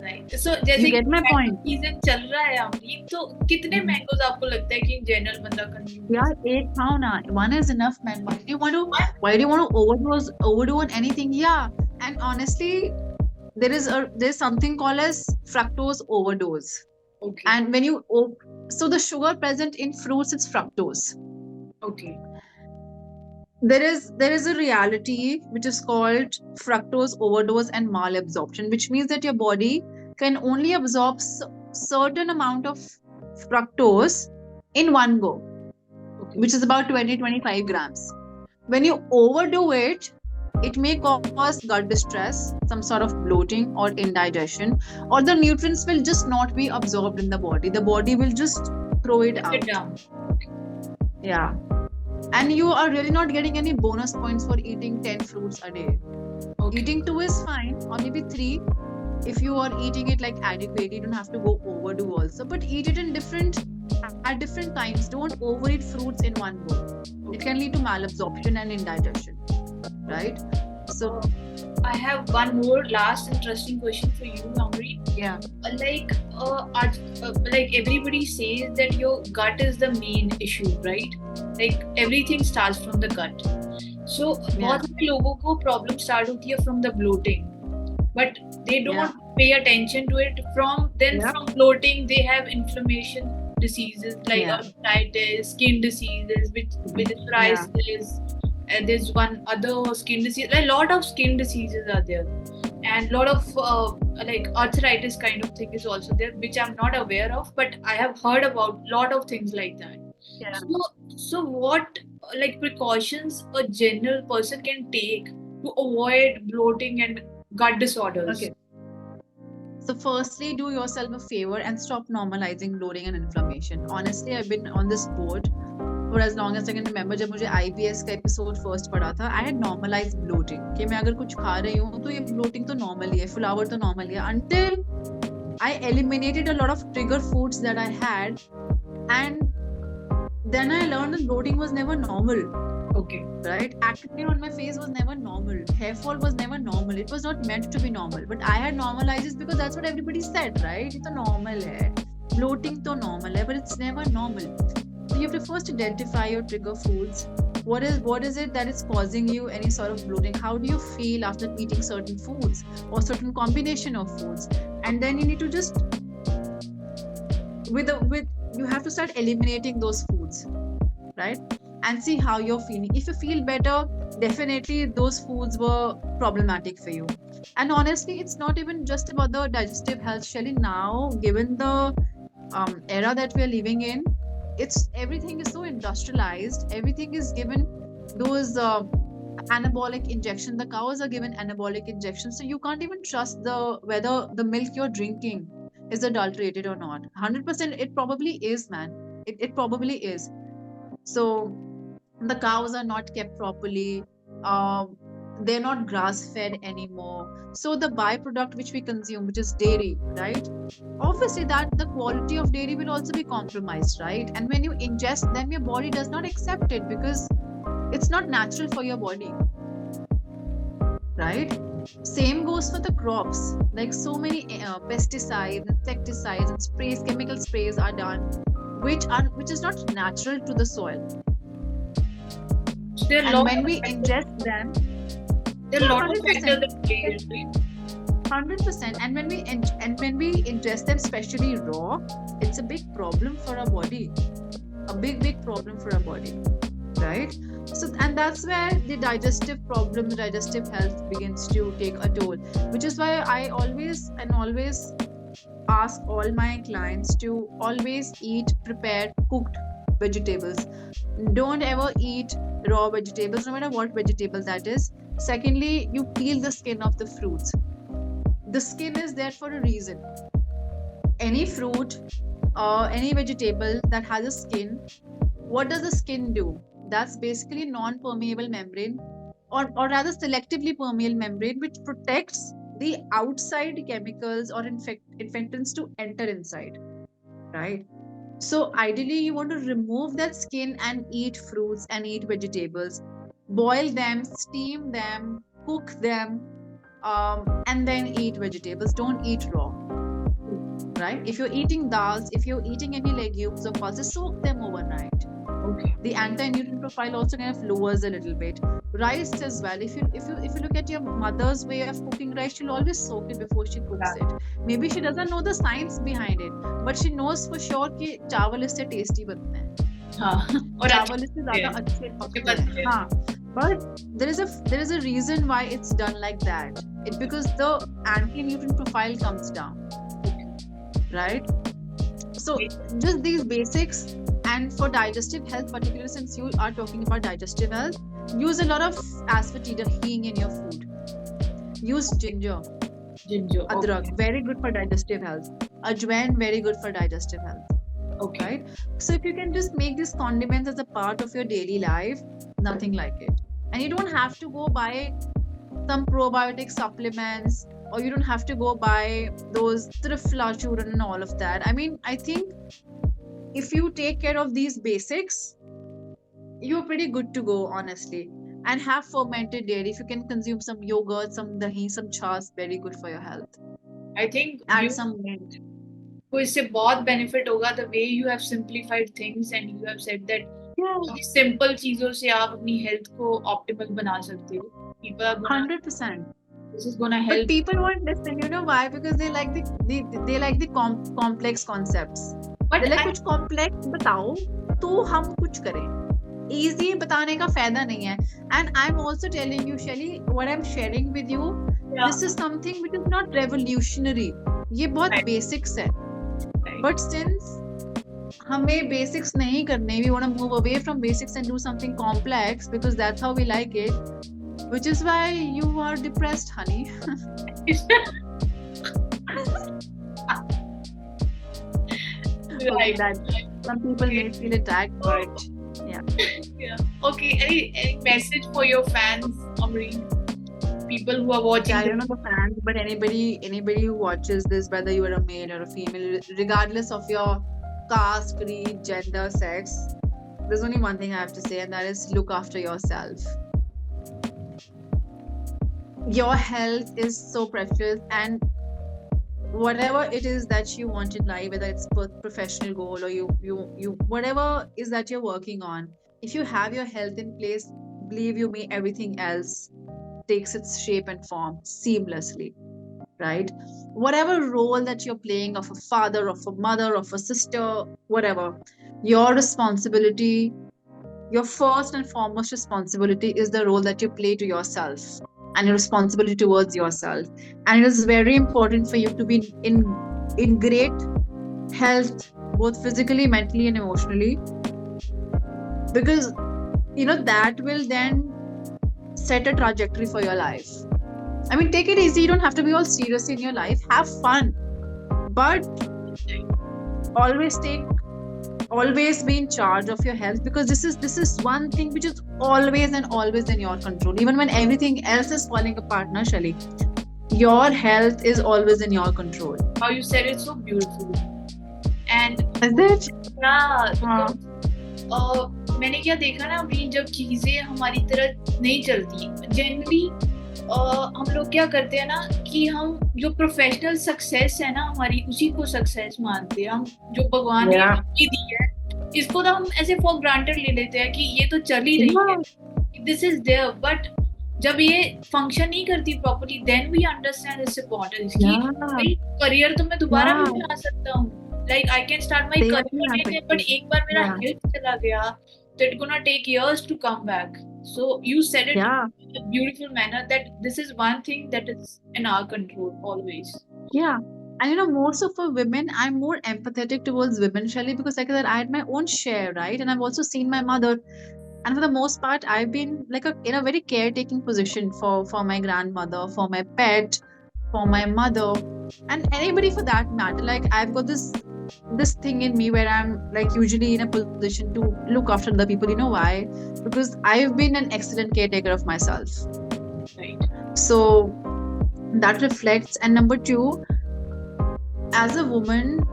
Right. So जैसे You get my point. Season चल रहा है अमरीन, तो कितने mangoes आपको लगता है कि जनरल बंदा कंज्यूम? यार एक खाओ ना. One is enough, man. Why do you want to overdo on anything? Yeah. And honestly, there's something called as fructose overdose. Okay. And when so the sugar present in fruits, it's fructose. Okay. There is a reality which is called fructose overdose and malabsorption, which means that your body can only absorb certain amount of fructose in one go, Okay. which is about 20-25 grams. When you overdo it, it may cause gut distress, some sort of bloating or indigestion, or the nutrients will just not be absorbed in the body. The body will just throw it out. Sit down. Yeah. And you are really not getting any bonus points for eating 10 fruits a day. Okay. Eating 2 is fine, or maybe 3. If you are eating it like adequately, you don't have to go overdo also. But eat it at different times. Don't overeat fruits in one go. It can lead to malabsorption and indigestion. Right? So I have one more last interesting question for you, Amreen. yeah. Like everybody says that your gut is the main issue, right? Like everything starts from the gut. So बहुत सारे लोगों को problem start होती है from the bloating, but they don't pay attention to it. From bloating they have inflammation diseases like arthritis, skin diseases, which is psoriasis. And there's one other skin disease. A lot of skin diseases are there, and a lot of like arthritis kind of thing is also there, which I'm not aware of, but I have heard about a lot of things like that. Yeah. So what like precautions a general person can take to avoid bloating and gut disorders? Okay. So firstly, do yourself a favor and stop normalizing bloating and inflammation. Honestly, I've been on this boat for as long as I can remember. जब मुझे IBS का episode first पढ़ा था, I had normalized bloating. कि मैं अगर कुछ खा रही हूँ तो ये bloating तो normal ही है, फुलावर तो normal ही है. Until I eliminated a lot of trigger foods that I had, and then I learned that bloating was never normal. Okay. Right? Acne on my face was never normal. Hair fall was never normal. It was not meant to be normal. But I had normalized it because that's what everybody said, right? It's normal hai. Bloating to normal hai, but it's never normal. So you have to first identify your trigger foods. What is it that is causing you any sort of bloating? How do you feel after eating certain foods or certain combination of foods? And then you need to just you have to start eliminating those foods, right? And see how you're feeling. If you feel better, definitely those foods were problematic for you. And honestly, it's not even just about the digestive health, Shelly. Now, given the era that we are living in, everything is so industrialized. Everything is given those anabolic injection. The cows are given anabolic injections, so you can't even trust whether the milk you're drinking is adulterated or not. 100%, it probably is, man. It probably is. So the cows are not kept properly. They're not grass fed anymore. So the byproduct which we consume, which is dairy, right? Obviously that the quality of dairy will also be compromised, right? And when you ingest them, your body does not accept it because it's not natural for your body, right? Same goes for the crops. Like so many pesticides, insecticides, and sprays, chemical sprays are done, which is not natural to the soil. And when we ingest them, there are a lot of factors that play into it. 100%. And when we ingest them, especially raw, it's a big problem for our body. A big problem for our body, right? So, and that's where the digestive problem, the digestive health begins to take a toll. Which is why I always ask all my clients to always eat prepared, cooked vegetables. Don't ever eat raw vegetables, no matter what vegetable that is. Secondly, you peel the skin of the fruits. The skin is there for a reason. Any fruit or any vegetable that has a skin, what does the skin do? That's basically non-permeable membrane, or rather selectively permeable membrane, which protects the outside chemicals or infectants to enter inside, right? So ideally, you want to remove that skin and eat fruits and eat vegetables. Boil them, steam them, cook them, and then eat vegetables. Don't eat raw, right? If you're eating dals, if you're eating any legumes or pulses, soak them overnight. Okay. The anti-nutrient profile also kind of lowers a little bit. Rice as well. If you look at your mother's way of cooking rice, she'll always soak it before she cooks it. Maybe she doesn't know the science behind it, but she knows for sure कि चावल इससे tasty बनते हैं. हाँ. और चावल इससे ज़्यादा अच्छे पकते हैं. हाँ. But there is a reason why it's done like that. It's because the anti-nutrient profile comes down, right? So just these basics. And for digestive health, particularly since you are talking about digestive health, use a lot of asafoetida, hing in your food. Use ginger, adrak, very good for digestive health. Ajwain, very good for digestive health. Okay. Right? So if you can just make these condiments as a part of your daily life, nothing like it. And you don't have to go buy some probiotic supplements, or you don't have to go buy those trifla churn and all of that. I mean, I think if you take care of these basics, you're pretty good to go, honestly. And have fermented dairy. If you can consume some yogurt, some dahi, some chas, very good for your health. I think add some mint. को इससे बहुत benefit होगा. The way you have simplified things and you have said that simple चीजों से आप अपनी health को optimal बना सकते हो. People are 100%. This is gonna help. But people won't listen. You know why? Because they like the complex concepts. But like कुछ complex बताओ तो हम कुछ करें. Easy बताने का फायदा नहीं है. And I'm also telling you, Shelly, what I'm sharing with you, this is something which is not revolutionary. ये बहुत basics है. But since हमें basics नहीं करने. We want to move away from basics and do something complex because that's how we like it. Which is why you are depressed, honey. Okay, Right. that some people may feel attacked, but Yeah. Okay. Any message for your fans, Amreen? People who are watching. I don't know the fans, but anybody who watches this, whether you are a male or a female, regardless of your caste, creed, gender, sex, there's only one thing I have to say, and that is look after yourself. Your health is so precious, and whatever it is that you want in life, whether it's professional goal or you whatever is that you're working on, if you have your health in place, believe you me, everything else takes its shape and form seamlessly, right? Whatever role that you're playing, of a father, of a mother, of a sister, whatever, your responsibility, your first and foremost responsibility is the role that you play to yourself and your responsibility towards yourself. And it is very important for you to be in great health, both physically, mentally, and emotionally, because that will then set a trajectory for your life. I mean, take it easy. You don't have to be all serious in your life. Have fun, but always be in charge of your health, because this is one thing which is always in your control. Even when everything else is falling apart, na Shelly, your health is always in your control. How you said it so beautifully. And Is it? yeah, हाँ. मैंने क्या देखा ना अभी, जब चीजें हमारी तरह नहीं चलती जनरली, हम लोग क्या करते हैं ना कि हम जो प्रोफेशनल सक्सेस है ना हमारी, उसी को सक्सेस मानते हैं हम, जो भगवान ने की दी है इसको तो हम ऐसे फॉर ग्रांटेड ले लेते हैं कि ये तो चल ही रही है, दिस इज देयर. बट जब ये फंक्शन नहीं करती properly, then we understand its importance कि करियर तो मैं दोबारा भी बना सकता हूँ. Like I can start my career, but एक बार मेरा health चला गया, so it's gonna take years to come back. So you said it in a beautiful manner that this is one thing that is in our control always. Yeah. And most of the women, I'm more empathetic towards women, Shelly, because like I had my own share, right? And I've also seen my mother. And for the most part, I've been like in a very caretaking position for my grandmother, for my pet, for my mother, and anybody for that matter. Like I've got this thing in me where I'm like usually in a position to look after other people. You know why? Because I've been an excellent caretaker of myself. Right. So that reflects. And number two, as a woman,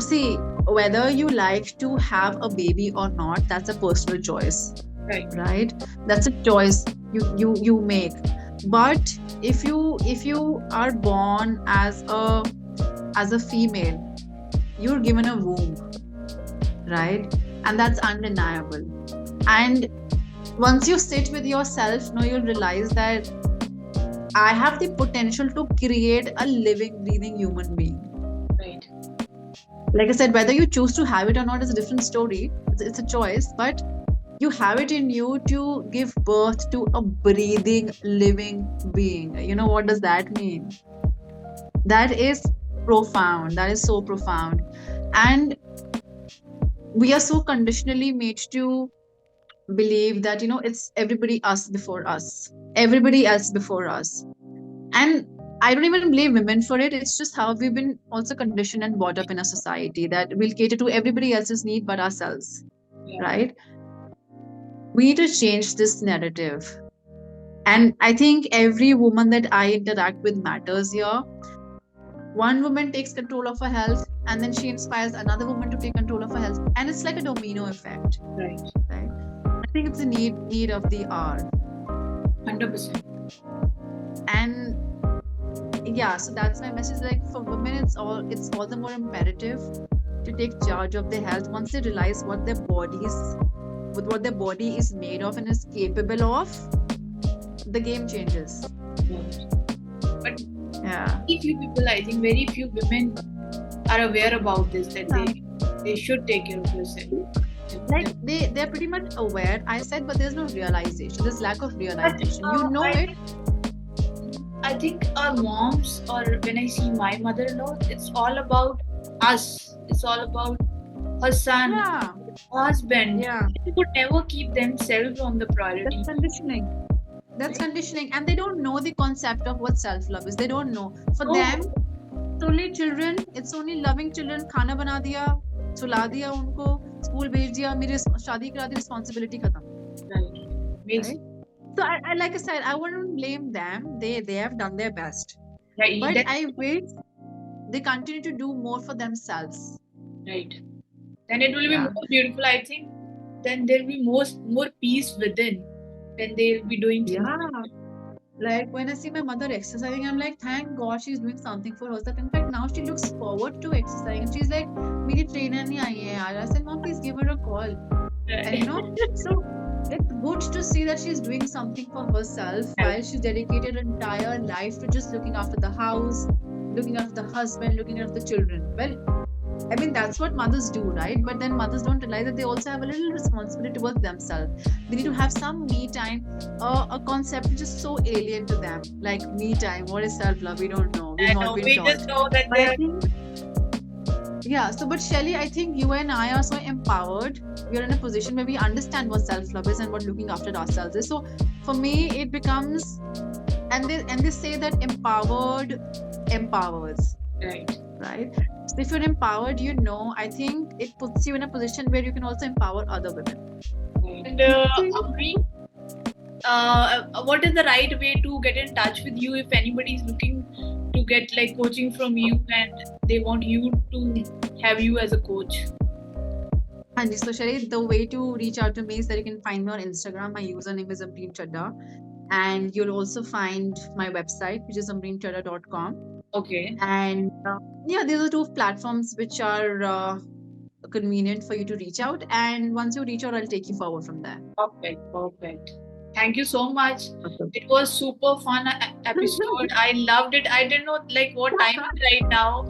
see, whether you like to have a baby or not, that's a personal choice. Right? That's a choice you make. But if you are born as a female, you're given a womb, right? And that's undeniable. And once you sit with yourself, you'll realize that I have the potential to create a living, breathing human being. Right. Like I said, whether you choose to have it or not is a different story. It's a choice, but you have it in you to give birth to a breathing, living being. What does that mean? That is profound. That is so profound. And we are so conditionally made to believe that it's everybody else before us, everybody else before us. And I don't even blame women for it. It's just how we've been also conditioned and brought up in a society that we'll cater to everybody else's need but ourselves. Right? We need to change this narrative. And I think every woman that I interact with matters here. One woman takes control of her health, and then she inspires another woman to take control of her health, and it's like a domino effect. Right. I think it's a need of the hour. 100%. And yeah, so that's my message. Like for women, it's all the more imperative to take charge of their health once they realize what their body is made of and is capable of. The game changes. But yeah, very few people, I think very few women are aware about this, that they should take care of yourself. Like they're pretty much aware, I said, but there's no realization. There's lack of realization. It. I think our moms, or when I see my mother-in-law, it's all about us. It's all about her son, Yeah, her husband. yeah. They would never keep themselves on the priority. That's conditioning. That's conditioning. And they don't know the concept of what self-love is. They don't know. For No. them, it's only children. It's only loving children. खाना बना दिया, सुला दिया उनको, school भेज दिया, मेरी शादी करा दी, responsibility खत्म. Right. Makes Right? So I like I said, I wouldn't blame them. They have done their best. right. But That- I wish they continue to do more for themselves. right. Then it will be Yeah. more beautiful, I think. Then there'll be more peace within. Then they'll be doing things. Yeah. Like when I see my mother exercising, I'm like, thank God she's doing something for herself. In fact, now she looks forward to exercising. And she's like, मेरी trainer नहीं आई है यार. I said, Mom, please give her a call. And you know, so it's good to see that she's doing something for herself while she's dedicated her entire life to just looking after the house, looking after the husband, looking after the children. Well, I mean, that's what mothers do, right? But then mothers don't realize that they also have a little responsibility towards themselves. They need to have some me time, a concept which is so alien to them. Like me time, what is self-love? We don't know. We've I not know, been we taught. just know that But I they're think, yeah, so but Shelly, I think you and I are so empowered. We are in a position where we understand what self-love is and what looking after ourselves is. So for me, it becomes, and they say that empowered empowers, right. right? So if you're empowered, you know, I think it puts you in a position where you can also empower other women. And Amreen, what is the right way to get in touch with you if anybody is looking to get like coaching from you and they want you to have you as a coach? And so Shelly, the way to reach out to me is that you can find me on Instagram. My username is Amreen Chadda. And you'll also find my website, which is amreenchadda.com. Okay. And yeah, these are two platforms which are convenient for you to reach out. And once you reach out, I'll take you forward from there. Perfect. Thank you so much. It was super fun episode. I loved it. I didn't know like what time is right now.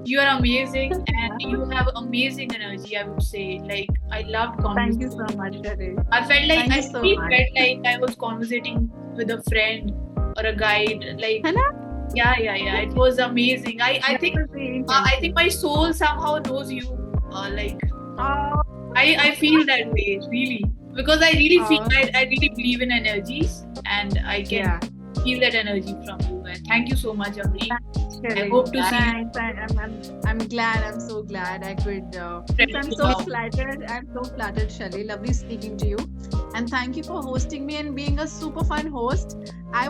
You are amazing and you have amazing energy, I would say. Like I loved Thank you conversation. so much, Shelly. I felt like Thank I you so really much. felt like I was conversating with a friend or a guide. Like Hello? yeah. It was amazing. I think I think my soul somehow knows you. Like Oh, I feel that way really because I really feel Oh. I really believe in energies and I can yeah. feel that energy from you. And thank you so much, Amreen. Shelly. hope to see you. Thanks. I'm glad. I'm so glad I could. I'm so flattered. I'm so flattered, Shelly. Lovely speaking to you. And thank you for hosting me and being a super fun host. I